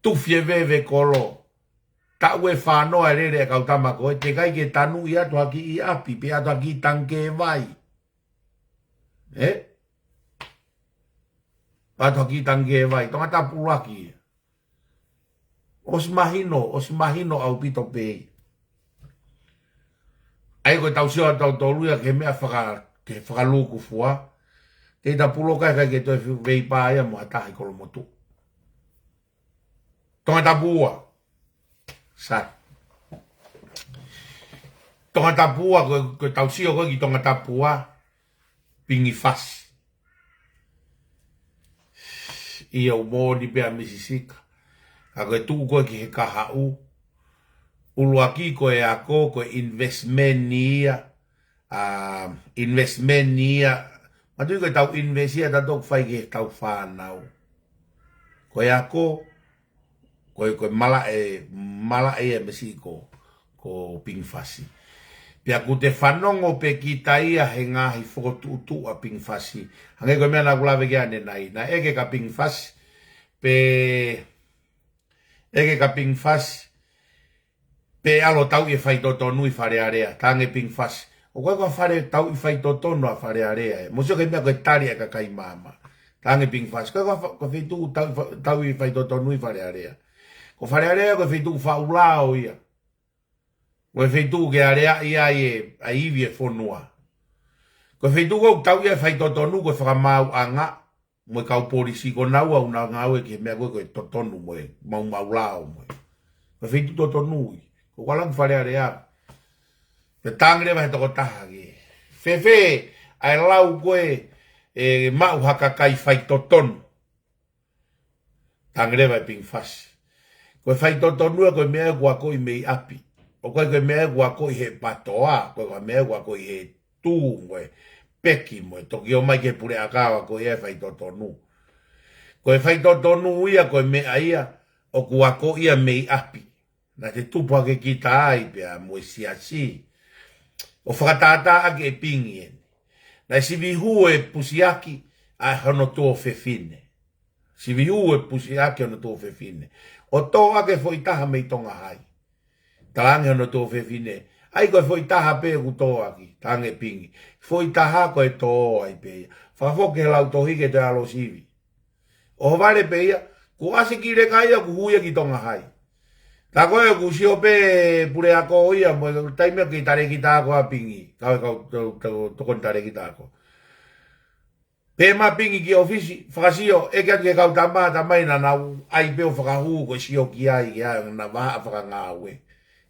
Tufie vewe kolo. Ta ue whanoa rere e kautama koe. Te kai ke tanu i atu haki i api. Pe atu haki tanke vai. Atu haki tanke vai. Tonga tapu laki. Os mahino au pito pei. Ai ko tau sio tau toluia ke mea whakaluku fua. Te ta pulo kai ke toi vei pāia mo atahi kolo motu. Tonga tapua. Sa. Tonga tapua ko tau sio ko ki tonga tapua. Pingi fasi. Ia umoni pea misisika. Ako e tuku koe ki he kahau. Ulu aki koe ako koe investment nia. Investment nia. Matui koe tau investia tatok whai ki he tau whanau. Koe ako. Koe mala e mesiko. Ko pingfasi. Pia ku te whanongo pe ki taia he ngahi whokotutu a pingfasi. Hange koe mea na kulawe ki ane nai. Na eke ka pingfasi. Eke ka pingfasi. Pe alo tau i whai toto nui whare area. Tange pingfasi. O koe koe whare tau i whai toto no a whare area. Mosio ke mea koe tari a ka kai mama. Tange pingfasi. Koe koe whitu tau i whai toto nui whare area. Ko whare area koe whitu whaulao ia. Koe whitu ke area ia a iwi e whonua. Koe whitu kou tau i whai toto nu koe whakamau anga. Moe kau polisi ko nau au na ngau e ke mea koe totonu moe. Mau lao moe. Koe whitu totonui. Ko walang whare area. Pe tangre wahe toko taha ke. Fefe, ai lau koe mau haka kai whai totonu. Tangre wahe pingfasi. Koe whai totonu koe mea kua koe mei api. O koe mea kua koe he patoa. Koe mea kua koe he tū moe. Peki moe. Toki o mai ke pure akawa koe e whai totonu. Koe whai totonu ia koe mea ia. O kua koe ia mei api. Na te tupa ke kita ai pia moe siasi. O whakatata ake e pingi ene. Na si vihu e pusiaki a hono tō whewhine. Si vihu e pusiaki hono tō whewhine. O tō ake foi taha mei tonga hai. Talange hono tō whewhine. Ai koe foi taha pe ku tō aki. Tange pingi. Foi taha koe tō ai pe. Whafoke lau tō hike te alo sivi. O vare pe ia. Ku ase ki reka ia ku huia ki tonga hai. Ta koe ku sio pe pure ako ia. Mo taimea ki tare ki tāko a pingi. Kawe kau tokon tare ki tāko. Pe ma pingi ki ofisi. Whakasio. Eke atu ke kau tamai na nau. Ai peo whakahu ko sio ki ai. Ki ai na waha whakangāwe.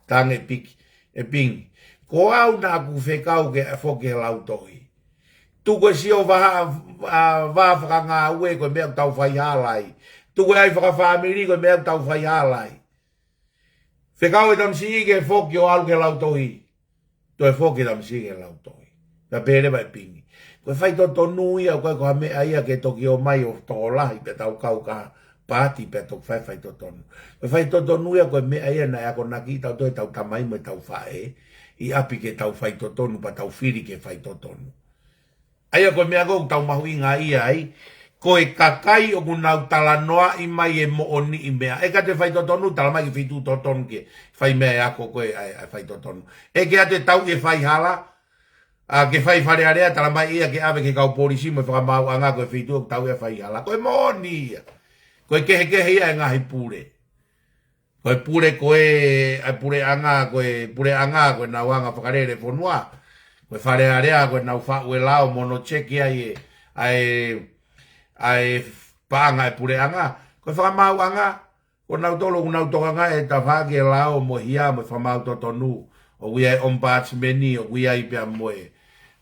Tange piki. E pingi. Ko au na ku whekau ke whoke lau tohi. Tu koe sio waha whakangāwe ko mea tau whai halai. Tu koe ai whakawhamiri ko mea tau whai halai. Whekau e tamsi ke whoke o alu ke lau tohi. To e whoke tamsi ke lau tohi. Ka pere mai pingi. Koe whai to tonu ia koe koha mea ia ke toki o mai o tō lahi pe tau kau ka pāti pe tau whai to tonu. Koe whai to tonu ia koe mea ia na ako naki tau toi tau tamai me tau whae. I api ke tau whai to tonu pa tau whiri ke whai to tonu. Aia koe mea kou tau mahu inga ia ai. Koe kakai o kunau tala noa i mai e mo oni i mea. E ka te whai to tonu tala mai ki whitu to tonu ke whai mea ako koe ai whai to tonu. E ke ate tau e whai hala. Ke whai whare area tala mai ia ke ave ke kau polisi mo whakamau anga koe whitu o tau e whai hala. Koe mo oni ia. Koe kehe ia e ngahi pure. Koe pure koe pure anga koe nau anga whakarere whonua. Koe whare area koe nau whau e lao mono cheki ai paanga e pure anga. Koe whakamau anga. Koe nau tolo unau tokanga e ta whake lao mo hia mo whamau totonu. O wia e ombudsmani o wia i pia moe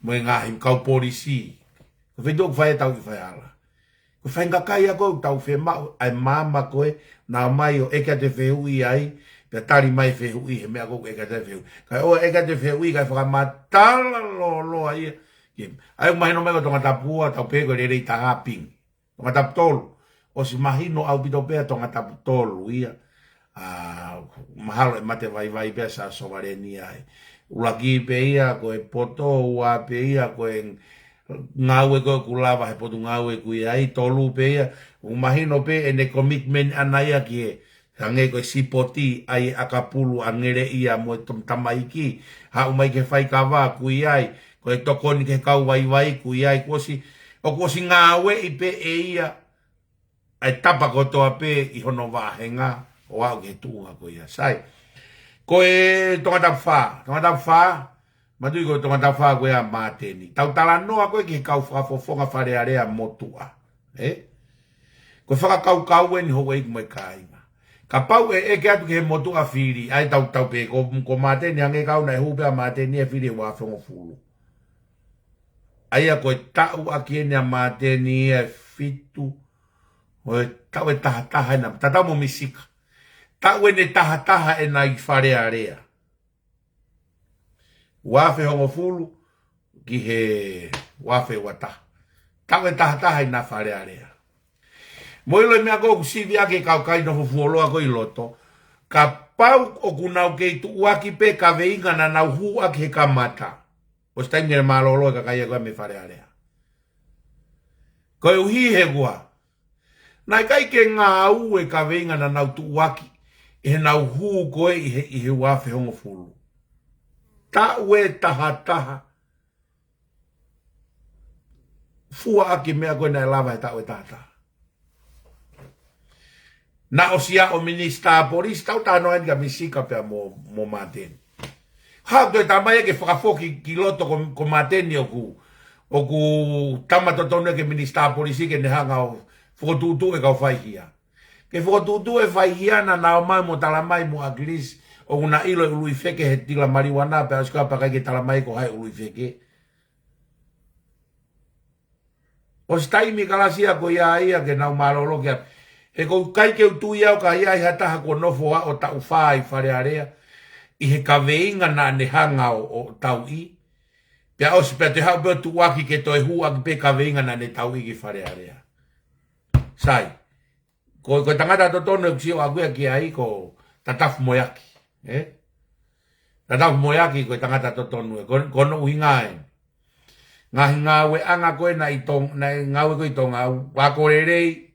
ngahi kau polisi. Koe whitu o whae tau ki whae ala. Koe whaengakai a koe tau whemau ai mama koe na mai o eka te whehui ai. Pia tari mai whehui he mea koe eka te whehui. Kai o eka te whehui kai whakamatala lo ai. Ai o mahino mego tonga tapua tau pego re rei taha ping. Tonga tapu tolu. O si mahino au pito pea tonga tapu tolu ia. mahalo e mate vai pe sa sovereignty ai ulaki pe ia ko e poto ua pe ia ko e ngau e ko kulava he potu ngau e kui ai tolu pe ia umahino pe ene commitment anaya ki e hange ko sipoti ai akapulu angere ia mo tamaiki ha umai ke fai kava kui ai ko e tokoni ke kau vai kui ai ko si ngau e pe e ia ai tapa ko toa pe I hono vahenga o au ke tunga ko ia sai ko e tonga fa matui ko tonga fa ko ia mateni tau tala noa ko ke kau fa fofonga fare area motua ko fa kau en ho e mo kai ka pau e ke atu ke motua firi ai tau pe ko mateni ange kau na hu pe mateni e firi wa fongo fulu ai ko tau akiene mateni e fitu o tau e taha na tata mo misika tau e ne taha e na I whare area wafe hongo fulu ki he wafe wata tau e taha e na whare area moilo mea ko kusivi ake kau kai no fuoloa ko I loto ka pau o kunau ke tu waki pe ka veinga na nau hu ake ka mata o stengere malolo ka kai ko me whare area ko uhi he gua nai kai ke ngā au e ka veinga na nau tuwaki e nau huu koe I he wafe hongo fulu. Ta ue taha. Fua aki mea koe nai lava e ta ue taha. Na o sia o minista polis tau ta noa nga misika pia mo mateni. Hau toi tamai ke whakafoki ki loto ko mateni o ku tamatotonu ke minista polisi ke nehanga o fotutu e kau fai hia. Ke fotutu e fai hia na nao mai mo talamai mo aglis o una ilo ului feke he tila mariwana pe aska pa kai ke talamai ko hai ului feke. O stai mi kalasia ko ia ke nao malolo ke e ko kai ke utu ia o ka ia hata ko nofo o ta ufai fare area I he kaveinga na nehanga o tau I. Pia o si pe te hau pe tu waki ke toi hua ki pe kaveinga na ne tau I ki fare area. Sai, ko tangata totono e kusio aguea ki ai ko tatafu moyaki, Tatafu moyaki ko tangata totono e kono uhingae. Ngahi ngawe anga koe na ngawe koe tonga wakorerei,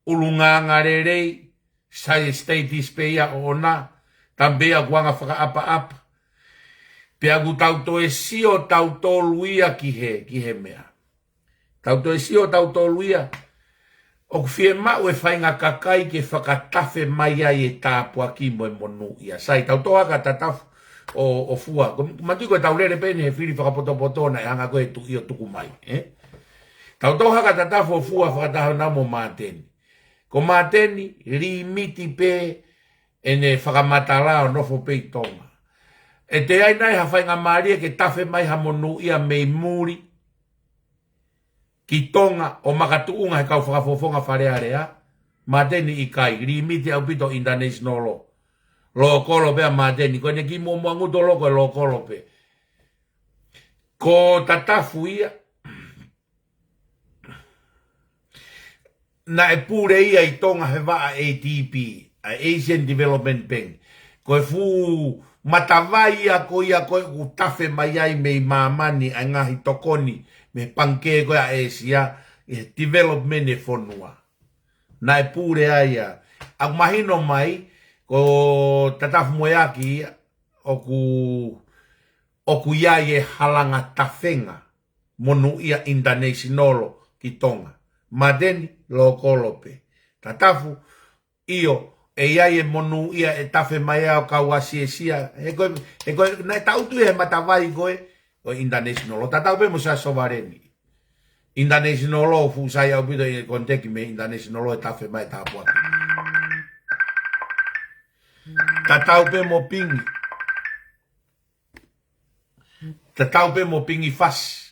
ulunganga rerei, sai statis peia ona, tambea kuanga whaka apa. Pea gu tauto e sio tauto luia ki he mea. Tauto e sio tauto luia. O fie mau e whainga kakai ke whakatafe mai ai e tāpua ki mo e monu ia. Sai, tau toa ka tatafu o fua. Matui koe tau lere pene he whiri whakapoto na e hanga koe tu io tuku mai. Tau toa ka tatafu o fua whakatafu na mo mateni. Ko mateni, limiti pe ene whakamatala o nofo pei tonga. E te ainai ha whainga maria ke tafe mai ha monu ia mei muri. Ki tonga o makatuunga he kau whakafofonga whare area, mateni I kai, limiti au pito international law. Lo kolo pea mateni, koe ne ki mua nguto loko e lo kolo pe. Ko tatafu ia, na e pure ia I tonga he waa ADB, Asian Development Bank. Koe fu matawai ia koe utafe mai ai mei mamani ai ngahi tokoni, me panke koe a Asia, e development e fonua. Na e pure aia. Ak mahino mai, ko tatafu moyaki, oku iai e halanga tafenga, monu ia international ki tonga. Madeni lo kolope. Tatafu, io, e iai e monu ia e tafe mai au kawasi e sia. E koe, na e tautu e matawai koe, o international law. Tatau pe mo sa sovereignty. International law fu sai au pito I konteki me international law e tafe mai tapua. Tatau pe mo pingi. Tatau pe mo pingi fasi.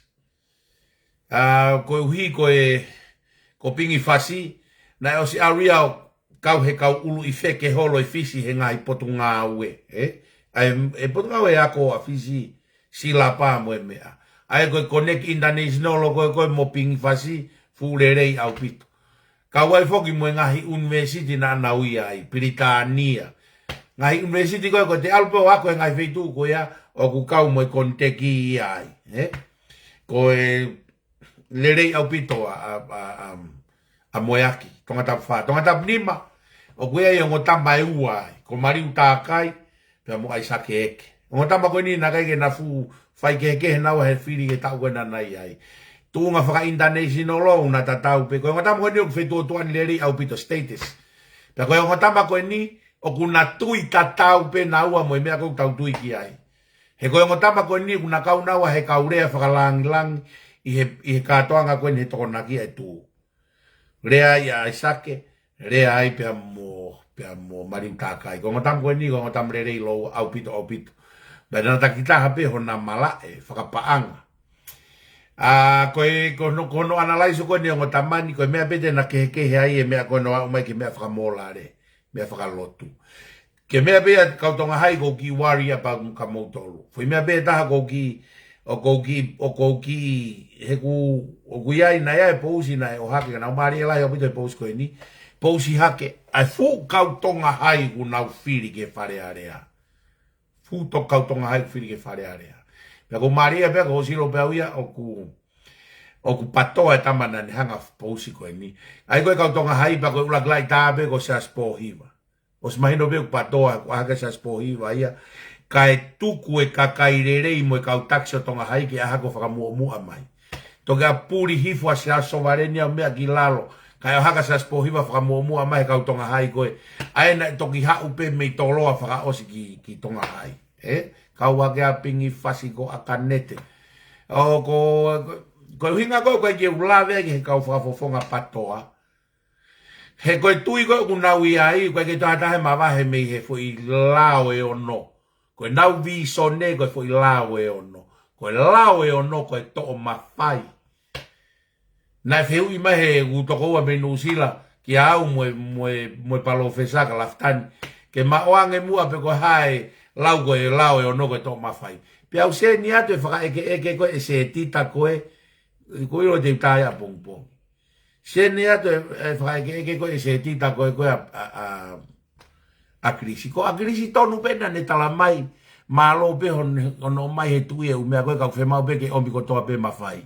Ko uhi ko pingi fasi. Na o si aria kau he kau ulu I feke holo I fisi he ngai potu ngā ue. E potu ngā ue ako a fisi sila pa mo e mea. Ai koe connect international koe mo pingi fasi fu rerei au pito. Ka wai foki mo ngahi university na naui ai, Britania. Ngahi university ko te alpo ako ngai feitu ko ya o ku kau mo konteki ai, ko lerei au pito a moyaki, tonga tap nima, o kuia i o tamba e uai, ko mari utakai, pia mo ai sake eke. O tamba ko ni na kai ke na fu fai ke na wa he firi ke tau na nai ai. Tu nga whaka international law na tatau pe, ko o tamba ko ni o fetu tuan lerei au pito status. Pia ko o tamba ko ni o kuna tui tatau pe na ua mo mea ko tau tui ki ai. He ko o tamba ko ni kuna kau na wa he kaurea whakalang i he katoanga ko ni he toko naki ai tu. Rea i a sake, rea ai pia mo maritakai. Ko ngotam ko ni, ko ngotam rerei lo au pito. Bada nata kita hape hona mala whakapaanga. Kono analaiso ko ni o ngotamani, ko mea pete na kehe ai e mea kono au mai ke mea whakamolare, mea whakalotu. Ke mea pea kautonga hai ko ki waria pa ka mautolu. Foi mea pea taha ko ki he ku iai na ia e pousi na o hake na o mari e lai o pito e pousi ko ni pousi hake ai fu kautonga hai ku nau firi ke whare area fu to kautonga hai ku firi ke whare area pia ko mari e pia ko silo pia uia o ku patoa e tamana ni hanga pousi ko ni ai koe kautonga hai pa ko ulak lai tabe ko sa spo hiva o smahino pia ku patoa ko hake sa spo hiva ia kai tuku e kakairerei mo e kau taxi o tonga hai ke aha ko whakamua mai. Toga puri hifu a sia sovarenia mea ki lalo. Kai o haka sa spohiva whakamua mai kau tonga hai koe. Aena toki hau pe mei toloa whakaosi ki tonga hai. Kau wake a pingi fasi ko akanete. O ko hinga koe ke ulawe ki he kau whakafofonga patoa. He koe tui koe kunawi ai koe ke tahatahe mawahe mei he fo i lao e ono. Koe nau vi sone koe fo i lao e ono. Koe lao e ono koe to'o mawhai. Nai wheu i mahe utoko ua me Nusila ki au moe palo whesaka laftani. Ke maoange mua pe koe hae lau koe lao e ono koe to'o mawhai. Pe au se ni atu e whaka eke koe e se tita koe. Koe iro te utai a pongpong. Se ni atu e whaka eke koe e se tita koe koe a krisi. Ko a krisi tonu pena ne tala mai. Malo pe ono mai he tui e umea koe kau whemau pe ke omi ko toa pe mawhai.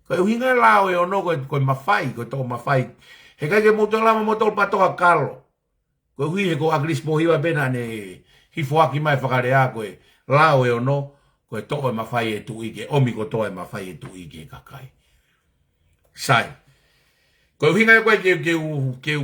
Koe uhinga lao e ono koe mawhai, koe toa mawhai. He kai ke moto lama moto patoa kalo. Koe hui he ko a krisi pohiwa pena ne hifuaki mai whakarea koe lao e ono koe toa e mawhai e tui ke omi ko toa e mawhai e tui ke kakai. Sai. Koe uhinga e koe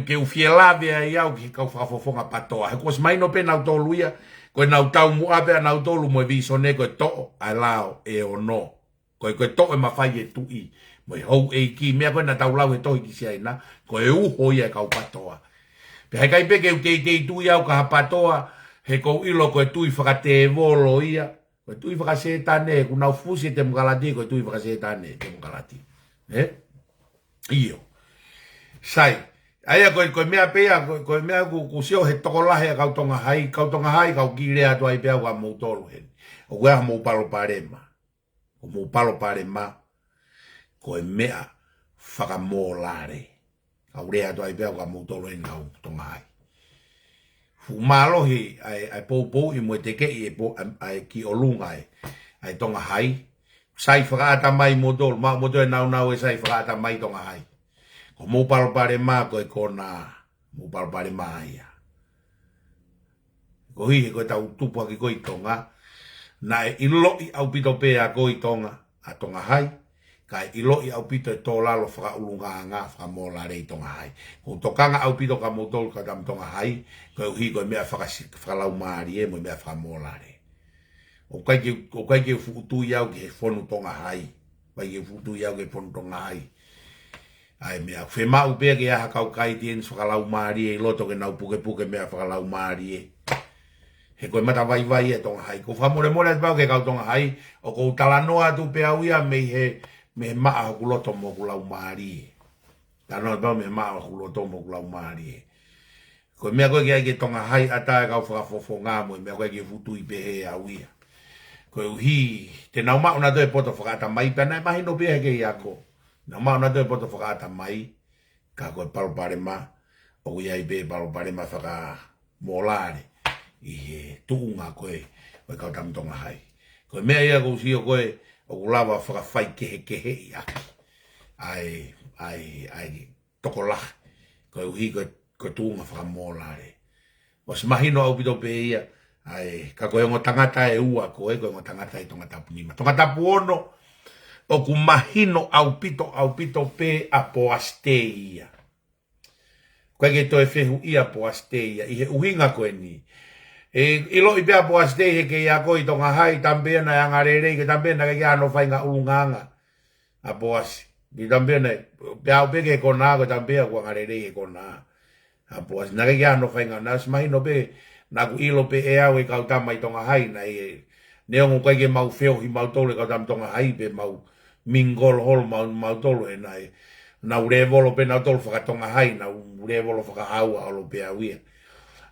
ke ufielawe ai au ki kau whakafofonga patoa. He ko smaino pena au toluia. Koe nau tau mua pia nau tolu mo e visone koe to'o ai lao e ono. Koe to'o e mawhai e tui. Mo e hou e ki mea koe na tau lau e tohi ki si aina. Koe uho ia e kau patoa. Pe hei kai peke u te tui au ka hapatoa. He kou ilo koe tui whakate volo ia. Koe tui whakasetane. Ku nau fusi te mukalati koe tui whakasetane te mukalati. Iyo. Sai. Aia koe mea pea, koe mea ku sio he tokolahe a kautonga hai kau kirea tu ai pea kua moutolu hen. O kua mou palo parema. O mou palo parema, koe mea whakamolare. Kau rea tu ai pea kua moutolu hen kau tonga hai. Fumalohi ai pou i moe teke i ai ki olunga ai tonga hai. Sai whakaata mai modol, modol e nau e sai whakaata mai tonga hai. Ko mou palo parema koe kona, mou palo parema ia. Ko hihe koe tau tupua ki koe tonga, na e iloi au pito pea koe tonga, a tonga hai, ka e iloi au pito e tō lalo whakaulunga ngā whakamola rei tonga hai. Ko tokanga au pito ka motol ka tam tonga hai, koe uhi koe mea whakalau maari e mo mea whakamola rei. O kai ke fukutu iau ke he whonu tonga hai, kai ke fukutu iau ke whonu tonga hai. Ai mea whemau pia ke aha kau kai tien whakalau maari e loto ke nau puke mea whakalau maari e. He koe mata vai e tonga hai. Ko whamore more at pau ke kau tonga hai. O kou talanoa tu pia uia me maa hoku loto mo kulau maari e. Talanoa at pau me maa hoku loto mo kulau maari e. Koe mea koe ke ai ke tonga hai ata e kau whakafofo ngā mo e mea koe ke futu i pehe a uia. Koe uhi te nau maa una toe poto whakata mai pia nai mahino pia he ke iako. Na mau na te poto whakaata mai, ka koe palo parema, o iai be palo parema whaka molare, i he tuunga koe kau tamtonga hai. Koe mea ia kou sio koe, o kulawa whaka whai kehe i aki. Ai toko lahi, koe uhi koe tuunga whaka molare. O si mahino au pito pe ia, ka koe ngo tangata e ua koe ngo tangata i tonga tapu nima. Tonga tapu ono, o ku mahino au pito pe a poaste ia. Koe ke toi fehu ia poaste ia, i he uhinga koe ni. Ilo i pia poaste he ke ia koe i tonga hai, tampea na yangarere, ke tampea na ke ano whainga ulunganga. A poasi. Ki tampea na, pia au peke kona, koe tampea kua ngarere he kona. A poasi. Na ke ano whainga, na smahino pe, na ku ilo pe e au e kau tama i tonga hai, na neongo koe ke mau feo hi mau tolu e kau tama tonga hai, pe mau mingol hol mau tolu e na urevolo pe na tolu whakatonga hai, na urevolo whakahaua alo pe au ia.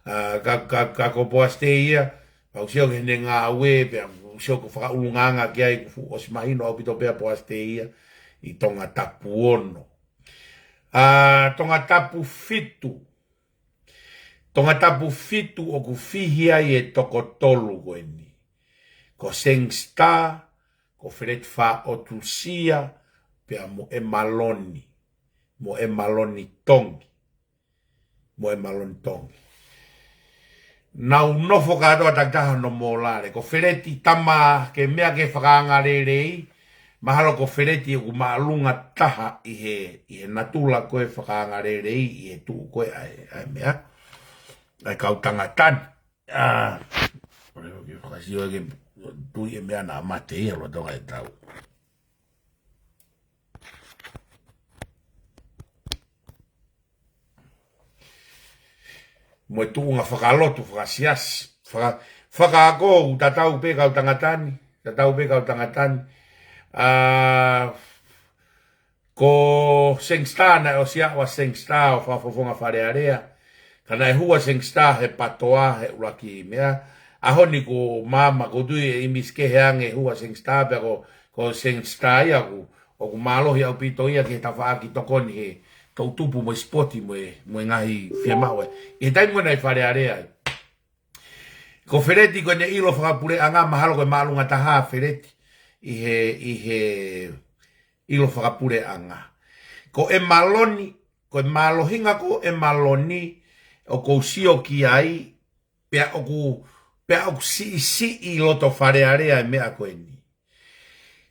Ka ko poaste ia, pau sio ke ne ngā ue, pe sio ko whakaulunganga ki ai, o si mahino au pito pea poaste ia, i tonga tapu ono. Tonga tapu fitu. Tonga tapu fitu o ku fihi ai e toko tolu koe ni. Ko Sengsta, ko Fred Fa o Tusia, pea mo e maloni. Mo e maloni tongi. Mo e maloni tongi. Nau nofo katoa taktaha no molare. Ko Fereti tama ke mea ke whakaangarerei, mahalo ko Fereti ku maalunga taha i he natula koe whakaangarerei, i he tuu koe ai mea. Ai kau tangatani. Whakasio ke tui e mea na mate ia lo tonga e tau. Mo e tuunga whakalotu, whakasiasi. Whakaako u tatau pe kau tangatani. Tatau pe kau tangatani. Ko Sengsta na o siawa Sengsta o whafofonga wharearea. Kana e hua Sengsta he patoa he uraki mea. Ahoni ko mama ko tui e imiske heange hua Sengsta pe ko Sengsta ia ku. O ku malohi au pito ia ke tawhaaki tokoni he. Tau tupu mo spoti mo ngahi whiamaue. I tai mo nei wharearea. Ko Fereti ko ne ilo whakapure anga mahalo koe maalunga taha Fereti. I he ilo whakapure anga. Ko e maloni, ko e malohinga ko e maloni, o ko sio ki ai, pea o ku si i loto wharearea e mea koe ni.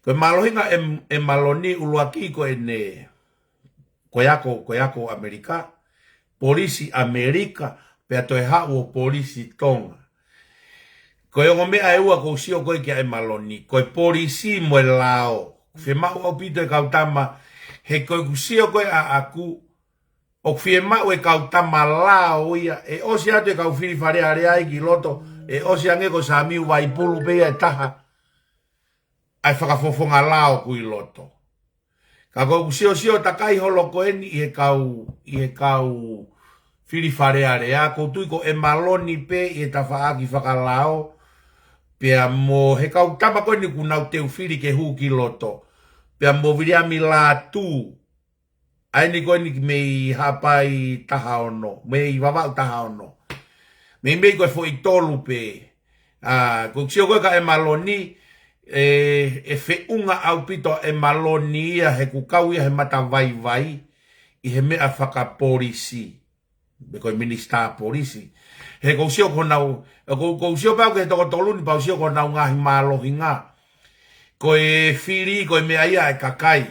Ko e malohinga e maloni uluaki ko e ne, ko yako Amerika, polisi Amerika, pea toe hau o polisi Tonga. Ko e ongo mea e ua ko sio koe kia e maloni, ko e polisi mo e lao. Whe mau au pito e kautama, he koe kusio koe a aku, o whe mau e kautama lao ia, e osi atu e kau whiri whare area ki loto, e osi ange ko sa miu waipulu pea e taha, ai whakafofonga lao kui loto. Ka koe kusio takai holo koe ni i e kau whiri whare area, ko tui ko e maloni pe i e tawhaaki whakalao, pea mo he kau tama koe ni kunau teu whiri ke hu ki loto. Pea mo viriami la tu. Aini koe ni mei hapai taha ono. Mei wawau taha ono. Mei koe fo i tolu pe. Ko sio koe ka e maloni. E fe unga au pito e maloni ia he kukau ia he mata vai. I he mea whaka polisi. Me koe minista polisi. He kou sio konau, kou sio pau ke toko toluni pau sio konau ngahi malohi ngā. Koe whiri, koe mea ia e kakai.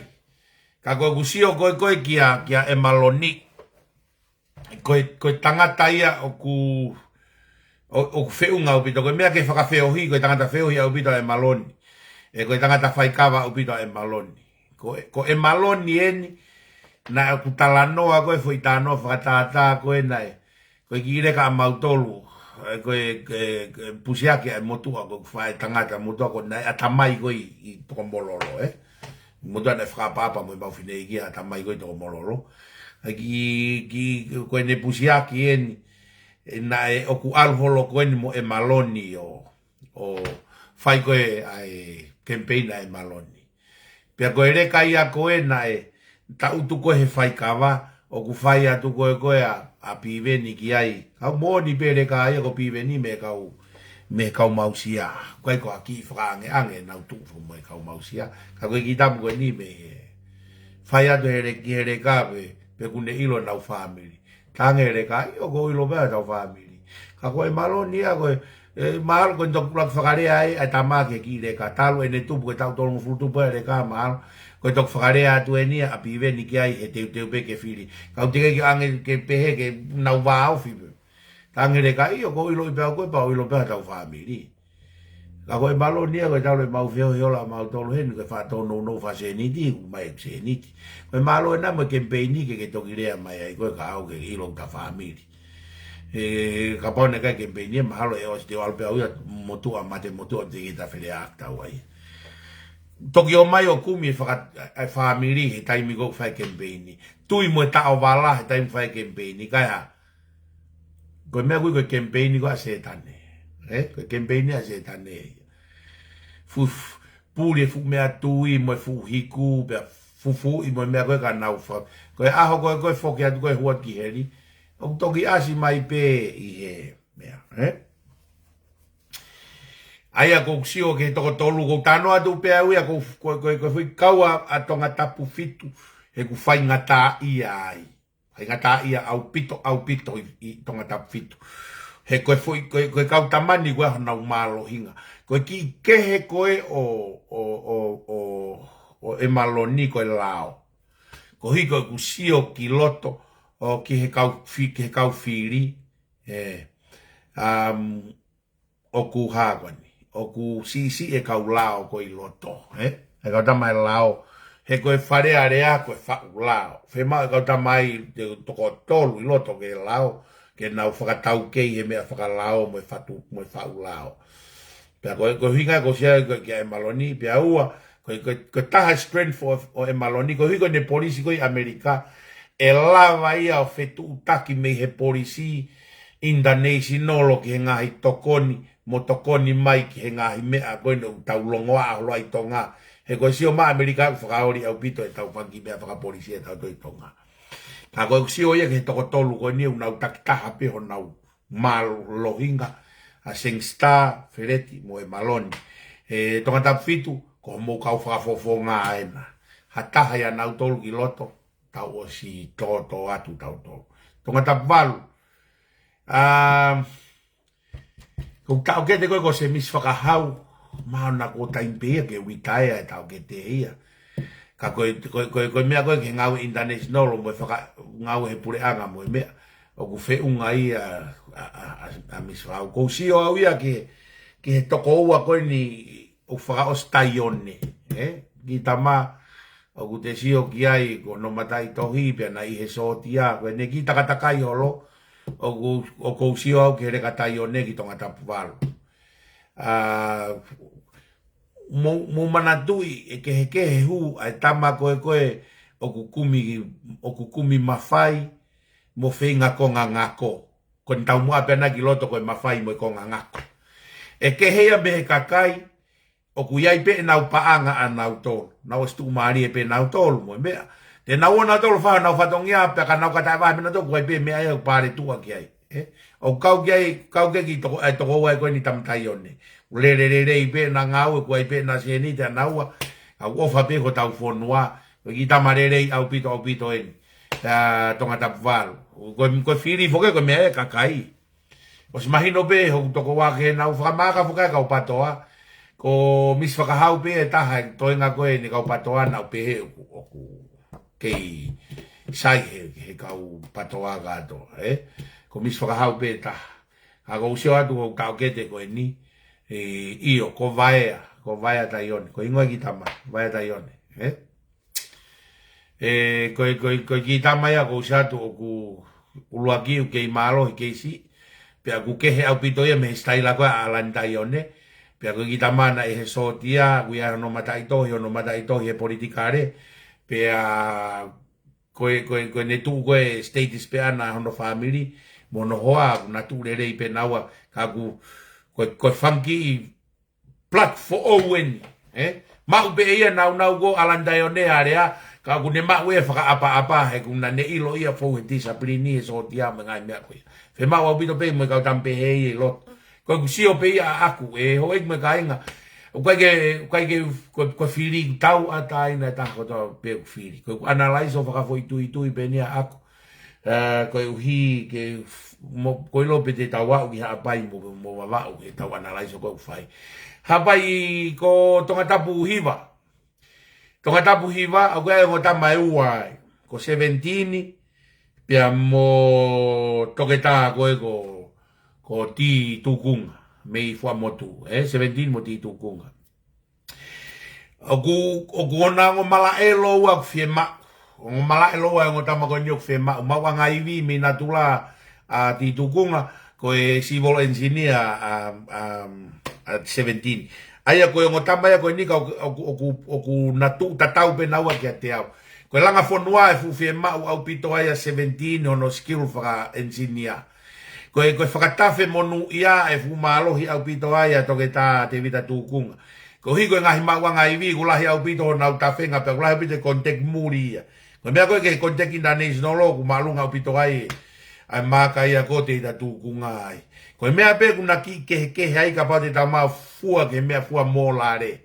Ka koe kusio koe kia e maloni. Koe tangata ia o ku whiunga upito. Koe mea ke whakawheohi, koe tangata wheohi au pito e maloni. E koe tangata whaikawa au pito e maloni. Ko e maloni eni, na ku talanoa koe fo i tānoa whakatata koe nai. Koe ki reka a mautolu, koe pusiake a motua, koe whae tangata motua koe nai, a tamai koe i toko mololo, Motua nei whakapapa mo i mauwhine i kia, a tamai koe toko mololo. Koe ne pusiake eni, na e oku alholo koe ni mo e maloni o whai koe ai campaigna e maloni. Pea koe reka ia koe na e, ta utu koe he whaikawa, o ku fai atu koe a piveni ki ai. Kau mōni pere ka ai ko piveni me kau mausia. Koe ko a ki whakaange ange nau tufu mo kau mausia. Ka koe ki tamu koe ni me fai atu here ka pe kune ilo nau family. Tange here ka i o ko ilo pēr tau family. Ka koe maloni a koe mahal koe tok kulak whakarea ai a tamake ki re ka talu ene tupu koe tau tolong futu pēr ka mahal. Koe tok whakarea atu e nia a piveni ki ai he teu pe ke whiri. Kau tike ki ange ke pehe ke nau wāo whipu. Tangere ka i o ko ilo i pēo koe pa o ilo pēo tau whamiri. Ka koe malo nia koe tau le mau whio hiola mau tolu henu ke whātono no whase niti ku mai se niti. Koe malo e nama kempeini ke toki rea mai ai koe ka au ke ilo ta whamiri. Ka pone kai kempeini e mahalo e os te walpea uia motua mate motua te ki ta where akta wai. Toki o mai o kumi e whamiri he taimi ko whai kempeini. Tui mo e tao wala he taimi whai kempeini. Kai ha. Koe mea koe kempeini ko a se tane. Koe kempeini a se tane. Pūre fu mea tui mo e fu hiku. Fufu i mo mea koe ka nau whau. Koe aho koe whoki atu koe hua ki heri. O toki asi mai pe i he mea. Aia ko sio ke toko tolu ko tano atu pe uia ko fui kaua a tonga tapu fitu he ku fai ngata ia ai. Fai ngata ia au pito i tonga tapu fitu. He koe fui koe kau tamani koe hana umalo hinga. Koe ki kehe koe o e maloni koe lao. Ko hi koe ku sio ki loto o ki he kau whiri. O ku hawani. O ku si e kau lao ko i loto, E kau tamai lao, he koe whare area koe whau lao. Whema e kau tamai toko tolu i loto ke lao, ke nau whakatau kei he mea whakalao mo e whau lao. Pea koe hinga ko sia koe kia e maloni, pea ua, koe taha strength o e maloni, koe hinga ne polisi koe Amerika, e lava ia o whetu utaki me he polisi Indonesia nolo ki he ngahi tokoni, mo tokoni mai ki he ngahi mea koe no tau longoa a holoa i tonga. He koe sio ma Amerika ku whakaori au pito e tau pangi mea whakapolisi e tau toi tonga. Ka koe sio ia ke he toko tolu koe ni unau takitaha peho nau malohinga a Sengstar Fereti mo e maloni. E tonga tapu fitu ko mo kau whakafofo ngā ena. Hataha ia nau tolu ki loto tau o si toto atu tau tolu. Tonga tapu walu. Kau tau ke te koe ko se mis whakahau, mauna ko taimpea ke witaia e tau ke te ia. Ka koe mea koe ke ngau international mo e ngau he pure anga mo e mea. O ku whiunga ia a mis whakahau. Kou sio au ia ke he toko ua koe ni o whakaos taione. Ki tama o ku te sio ki ai ko no matai tohi pia na i he sotia. Koe ne ki takatakai holo. O kou sio au ke reka tai o neki tonga tapu walu. Mo manatui e ke he hu ai tama koe o kukumi mawhai mo whenga konga ngako. Ko ni tau mua pena ki loto koe mawhai mo konga ngako. E ke hea me he kakai o ku iai pe nau paanga a nau tolu. Nau stu maari e pe nau tolu mo mea. Te nau ona tolu wha nau whatongia pe ka nau katai wahi mena toku ai pe mea e o pare tua ki ai. O kau ke ki toko wai koe ni tamtai one. Re i pe na ngau e kuai pe na seni te naua. Au ofa pe ko tau whonua. Ki tamarere au pito eni. Tonga tapu walu. Koe whiri whoke koe mea e kakai. O si mahino pe ho toko wake nau whakamaka whokai kau patoa. Ko mis whakahau pe e taha toenga koe ni kau patoa nau pe he oku. Kei sai he kau patoa gato, Ko mis whakahau pe taha. Ka kou sio atu kou kau kete koe ni. Io, ko vaea tai one. Ko ingoe ki tama, vaea tai one, Ko ki tama ia kou sio atu oku ulua kiu kei malo kei si. Pea ku kehe au pito ia me he staila koe alani tai one. Pea ko ki tama na e he sotia, kuia no matai tohi he politikare. Pea koe ne tu koe status pe ana hono family mono hoa na tu rere i pe naua ka koe funky plot for Owen mau pe ia nau go alandai o ne area ka ku ne ma we fa apa he ku na ne ilo ia fo he disciplini so dia me ngai me ko fe ma wa bito pe me ka tampe he lo ko ku si o pe aku e ho ek me ka inga ko fili tau ata ina ta ko to pe fili ko analyze o fa fo itu pe ni aku ko hi ke mo ko lo pe te tawa ki ha pai mo wa o ke tawa analyze ko fai ha pai ko tonga tapu hiva a koe ngo ta mai uai ko 17 pia mo toketa koe ko ti tukunga mei fua motu 17 mo ti tukunga oku ona ngo mala elo wa fiema ngo mala elo wa ngo ta ma ko nyok fiema ma wa ngai vi mi natula a ti tukunga ko civil engineer at 17 aya ko ngo tamba ya ko ni ka oku natu tatau pe na wa ke te au ko langa fonua fu fiema au pito aya 17 no skill fa engineer ko fakatafe monu ia e fu malo hi au pito aya to ke ta te vita tukunga ko hi ko ngahi ma wa ngai vi ko la hi au pito na ta fenga pe ko la pito contact muria ko me ko ke contact international lo ku malu ngau pito ai ai ma ka ia ko te ta tukunga ai ko me ape ku na ki ke ai ka pa te ta ma fua ke me fua molare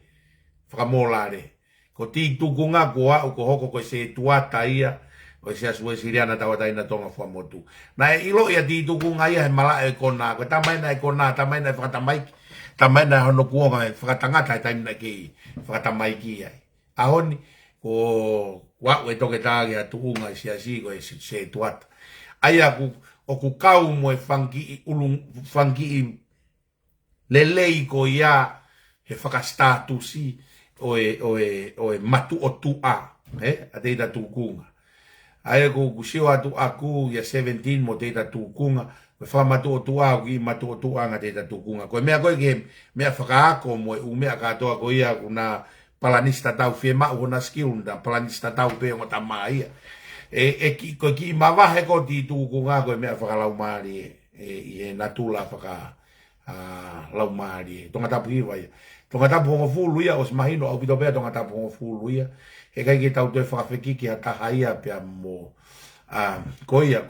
fra molare ko ti tukunga ko a ko hoko ko se tuata ia o se asue siriana ta wata ina tonga fua motu na ilo ia ti tukunga ia mala e kona ko ta mai na e kona ta mai na fa ta mai na hono kuonga fa tanga ta ta na ki fa ta mai ki ai a honi ko wa we to ke ta ia tukunga sia si ko se tuata aya ku o ku kau mo fangi ulung fangi lelei ko ia he fakastatusi o matu o tu a ate da tukunga aya ko kusiwa tu aku ya 17 mo te da tukunga ko fa matu o tu a ki matu o tu a ngate da tukunga ko me ko ke me faka ko mo u me ka to ko ia kuna palanista tau fiema o na skill da palanista tau pe o tamai ki ma he ko ti tukunga ko me faka lau mari e natula faka lau mari tonga tapu hiwa ia tonga tapu hongo fulu ia os mahino au pito bea tonga tapu hongo fulu ia he kai ki tau toi whakawhiki ki a taha ia pia mo ko ia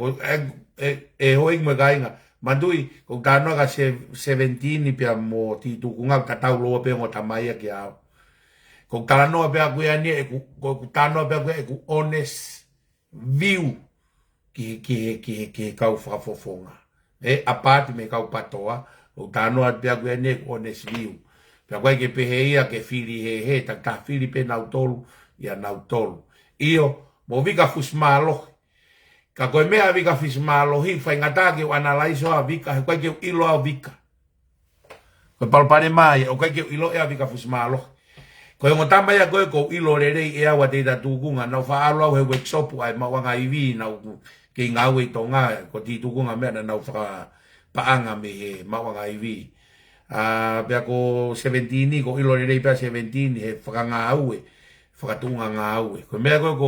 hoing mo kainga mandui ko tanoa ka 17 pia mo ti tukunga ka tau loa pia mo tamaya ki au ko tanoa pia kuia ni ko tanoa pia kuia ku honest view ki kau whakafofonga apati me kau patoa o tanoa pia kuia ni honest view pia kuia ke pehe ia ke fili he ta fili pe nautolu ia nautolu io mo vika fusmalo ka koe mea vika fusmalo hi fai ngata ke analyze a vika koe ke ilo a vika koe palpane mai o koe ke ilo e a vika fusmalo koe ngotamba ya koe ko ilo rerei e awa te tukunga nau whaalo au he workshop ai mawanga iwi nau ke ngau e tonga ko ti tukunga mea na nau whaka paanga me he mawanga iwi pia ko 17 ko ilo rerei pia 17 he whaka ngau e whakatunga ngau e koe mea koe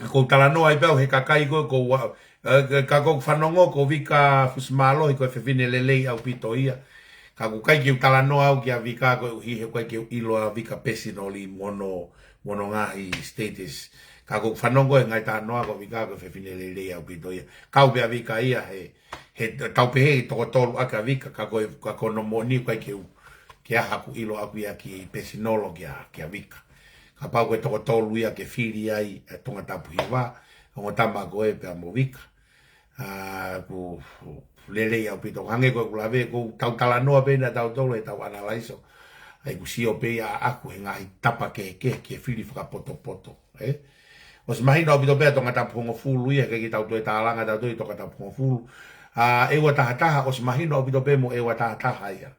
ko talanoa i pia he kakai koe ko ka ko whanongo ko vika fusmalo i koe whewhine lelei au pito ia ka ku kai ki talanoa au ki a vika ko hi he kai ki ilo a vika personally mono ngahi status ka ku whanongo e ngai tanoa ko vika ko whewhine lelei au pito ia kau pia vika ia he tau pehe toko tolu aka vika ka ko no moni kai ki a haku ilo aku ia ki personolo ki a vika ka pau koe toko tolu ia ke whiri ai tonga tapu hiwa ongo tama koe pia mo vika ku lelei au pito hange koe kulave ko tau talanoa pena tau tolu e tau analaiso ai ku sio pe a aku he ngai tapa ke whiri whakapoto o se mahina au pito pea tonga tapu hongo fulu ia ke ki tau toe tālanga tau toe toka tapu hongo fulu ewa tahataha o se mahina au pito pe mo ewa tahataha ia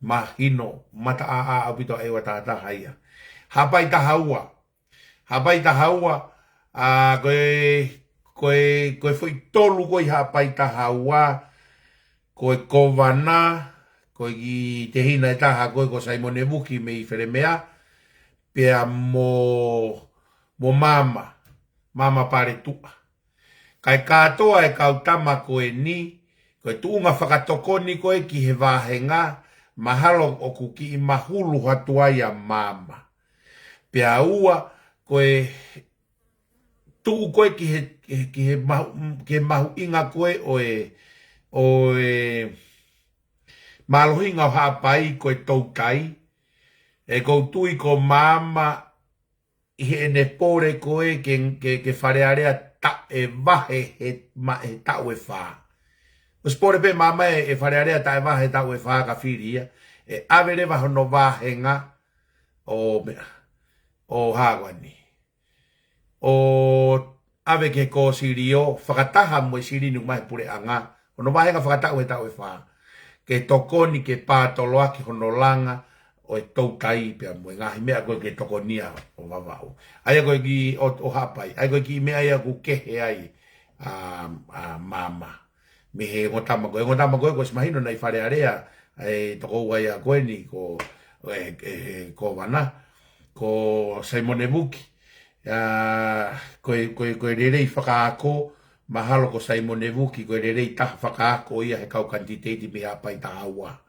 mahino mata au pito ewa tahataha ia hapai tahaua koe foi tolu koe hapai tahaua koe kovana koe ki te hina e taha koe ko Simone Buki me i wheremea pia mo mama pare tua kai katoa e kautama koe ni koe tuunga whakatokoni koe ki he vahenga mahalo o kuki i mahulu hatuaya mama pia ua koe tu koe ki he mahu inga koe o e malohinga o hapai koe tau kai e koutui ko mama i he ne pore koe ke wharearea ta e wahe he tau e wha. O spore pe mama e wharearea ta e wahe tau e wha ka whiria e awere waho no wahenga o hawani. O ave ke ko sirio whakataha mo siri nu mai pure anga. Ono wahenga whakatau e tau e wha. Ke tokoni ke pātoloa ki hono langa o e tau kai pia mo ngahi mea koe ke tokonia o wawau. Aia koe ki o hapai. Aia koe ki mea ia ku kehe ai mama. Me he ngotama koe. Ngotama koe ko smahino nei wharearea e toko uai a koe ni ko wana. Ko Simone Buki. Koe rerei whakaako. Mahalo ko Simone Buki. Koe rerei taha whakaako ia he kau kantiteiti me hapai taha ua.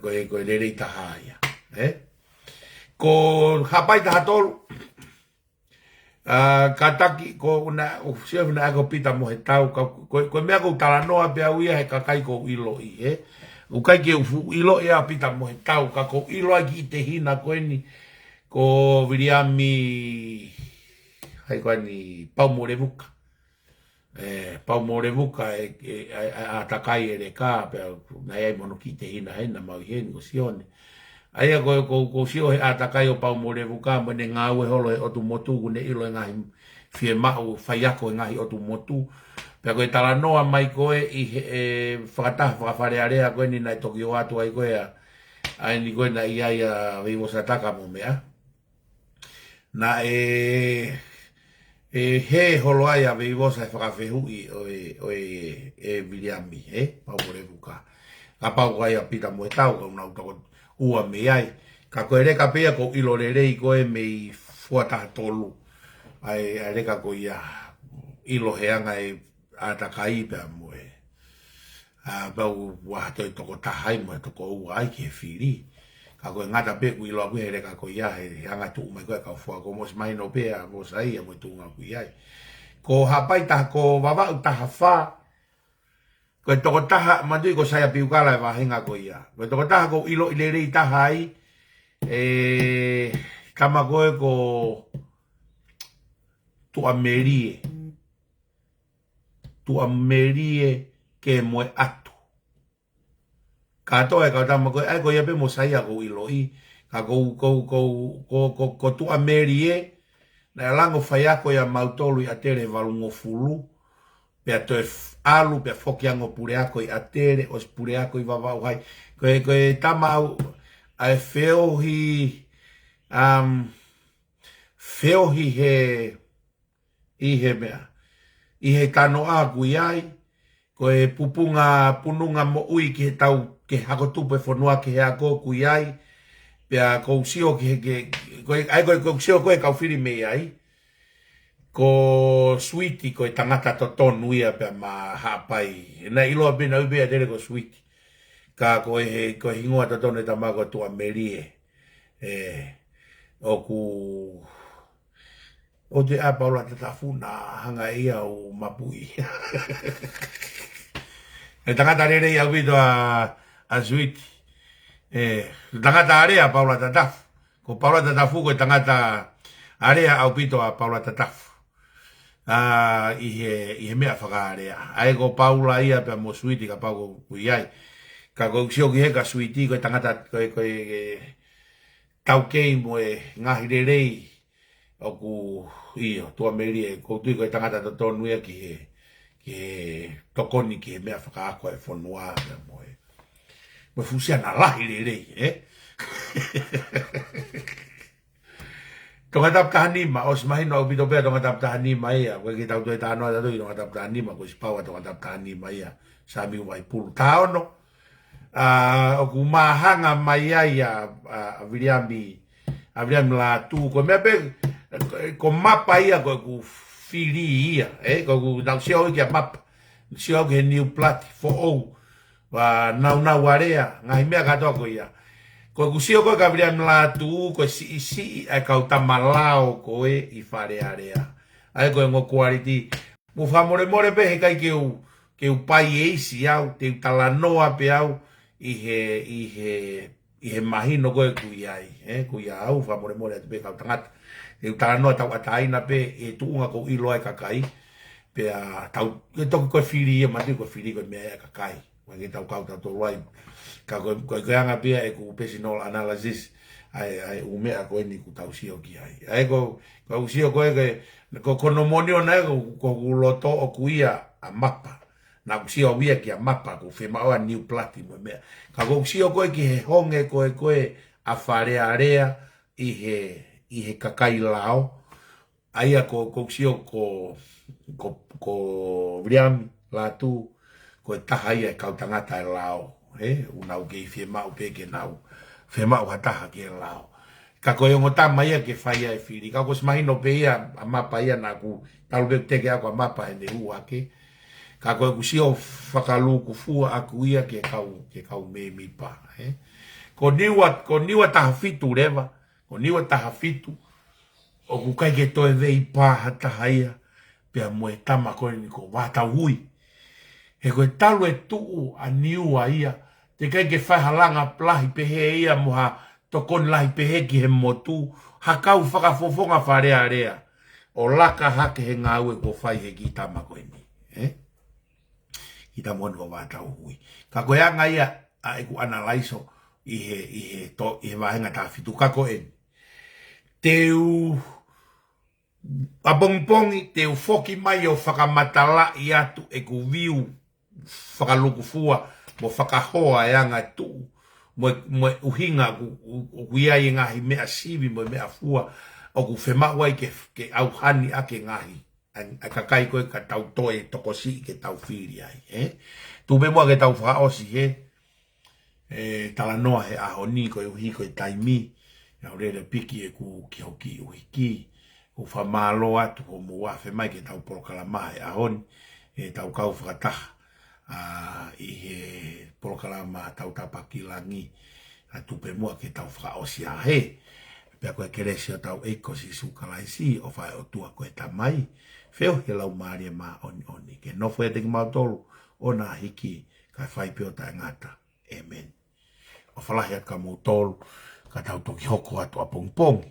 Koe rerei taha ia. Ko hapai taha tolu. Kataki ko una usia una ako pita mo he tau. Koe mea ko talanoa pia uia he kakai ko ilo i. Ukai ke ilo ia pita mo he tau. Ka ko ilo ai ki te hina koe ni. Ko Viriami hai koe ni Pau Morevuka. Pau Morevuka a takai e re ka pe na ai mono ki te hina hena mau heni ko sione. Aia ko sio he a takai o Pau Morevuka mo ne ngau e holo e otu motu ne ilo ngahi fie mau faiako ngahi otu motu. Pe ko tala noa mai koe i whakataha whakarearea koe ni nai toki o atu ai koe ai ni koe na ia vivo sataka mo mea. Na he holo ai a vivosa e whakawhehui o Viriami, Pau Morevuka. Ka pau ai a pita mo e tau, ka unau toko ua me ai. Ka koe reka pia ko ilo rerei koe me i fuataha tolu. Ai reka ko ia ilo heanga e atakai pia mo e. Bau wahatoi toko tahai mo e toko ua ai ki he whiri. Ka koe ngata pe ku ilo aku he reka ko ia he hanga tuu mai koe ka fua ko mos mai no pe a mos ai a mo tuu ngaku iai. Ko hapai taha ko wawau taha wha. Koe toko taha mandui ko saya piukala e wahenga ko ia. Koe toko taha ko ilo ilerei taha ai. Kama koe ko tua merie. Tua merie ke moe atu. Katoa e kau tama koe, ai koe iape mo saia ko ilo i. Ka ko tua merie, na lango whaiako ia mautolu i atere valungo fulu. Pea toe alu, pea whokiango pureako i atere, os pureako i wawau hai. Koe tama au, ai wheohi he mea. I he kano a kui ai, koe pununga mo ui ki he tau, ke hako tupe whanua ke hea kōku iai, pia kou sio kou sio koe kau whiri mei ai, ko Sweetie koe tangata to tonu ia pia ma hapai, na iloa bina ubea dere ko Sweetie, ka koe hingoa to tonu e tamako tua merie, oku, o te a paula te tafuna hanga ia o mapui. E tangata rere ia ubido a Sweetie. Tangata area Paula Tatafu. Ko Paula Tatafu ko tangata area au pito a Paula Tatafu. Ihe mea whaka area. Ai ko Paula ia pe mo Sweetie ka pau ko iai. Ka ko sio ki heka Sweetie ko tangata ko tau kei mo ngahi rerei o ku io tua merie ko tui ko tangata to tonu ia ki tokoni ki mea whakaako e whanua mo e. Mo fusia na lahi rei, Tonga tap tahanima, os mahino au pito pea tonga tap tahanima ia. Koe ki tau toi tahanoa tatoi tonga tap tahanima, ko sipawa tonga tap tahanima ia. Sami umai pulu. Taono, o ku mahanga mai ai a Viriami la tu. Ko mea pe, ko mapa ia ko ku whiri ia, ko ku nau siau iki a mapa. Siau ki he new plati, fo ou. Wa nau area, ngahi mea katoa ko ia. Ko kusio ko ka bria mlatu ko si ai ka tamalao ko I fare area. Ai ko ngo quality. Mo fa more pe he kai ke u pai eisi au te talanoa pe au I he mahino ko ku ai ku ia au fa more pe ka tangata. Te talanoa tau ataina pe e tuunga ko I loa kakai. Pe a tau ke to ko firi e mati ko firi ko me kakai. Wa ke tau ka to loa ka ko anga pia e ku personal analysis ai u me ko ni ku tau si o ki ai ko si o ko konomonio na ko loto o kuia a mapa na ku si o via ki a mapa ku fe ma o new platinum me ka ko si o ko ki he honge ko a fare area I he kakai lao ai ko si o ko briam la tu ko tahai e kautangata e lao unau ke fie mau pe ke nau fe mau hataha ke lao ka ko yo ngota mai ke fai e fili ka ko smai no pe ia a mapa ia na ku talbe te ke a mapa e u ake ka ko ku sio fakalu ku fu a ku ia ke kau me mi pa ko niwa ta fitu reva ko niwa ta fitu o ku kai ke to e vei pa hataha ia pe mo e tama ko ni ko wata hui he ko talu e tu a niua ia te kai ke whai halanga plahi pehe ia moha tokon lahi pehe ki he motu hakau whakafofonga wharea rea o laka hake he ngau e ko whai he ki tama koe ni I ta monu o wātau hui ka koe anga ia a e ku analaiso I he wahenga ta fitu ka koe teu a bongpongi teu foki mai o whakamatala I atu e ku viu whakalukufua mo whakahoa e anga tu mo uhinga ku ia I ngahi mea sivi mo mea fua o ku whemawai ke auhani ake ngahi a kakai koe ka tau toe tokosi ke tau whiri ai tu be mua ke tau whaosi tala noa he aho ni koe uhi koe taimi au rere piki e ku ki hoki uhiki u whamalo atu o mua whemai ke tau porokalama he ahoni tau kau whakataha I he porokalama tau tapakilangi a tupe mua ke tau whaosi a he pia koe keresi o tau eiko si sukalaisi o whae o tua koe tamai wheo he lau maria ma oni ke nofo e teki mautolu o na hiki ka whai pio ta ngata amen o whalahi at ka mautolu ka tau toki hoko atu a pongpongi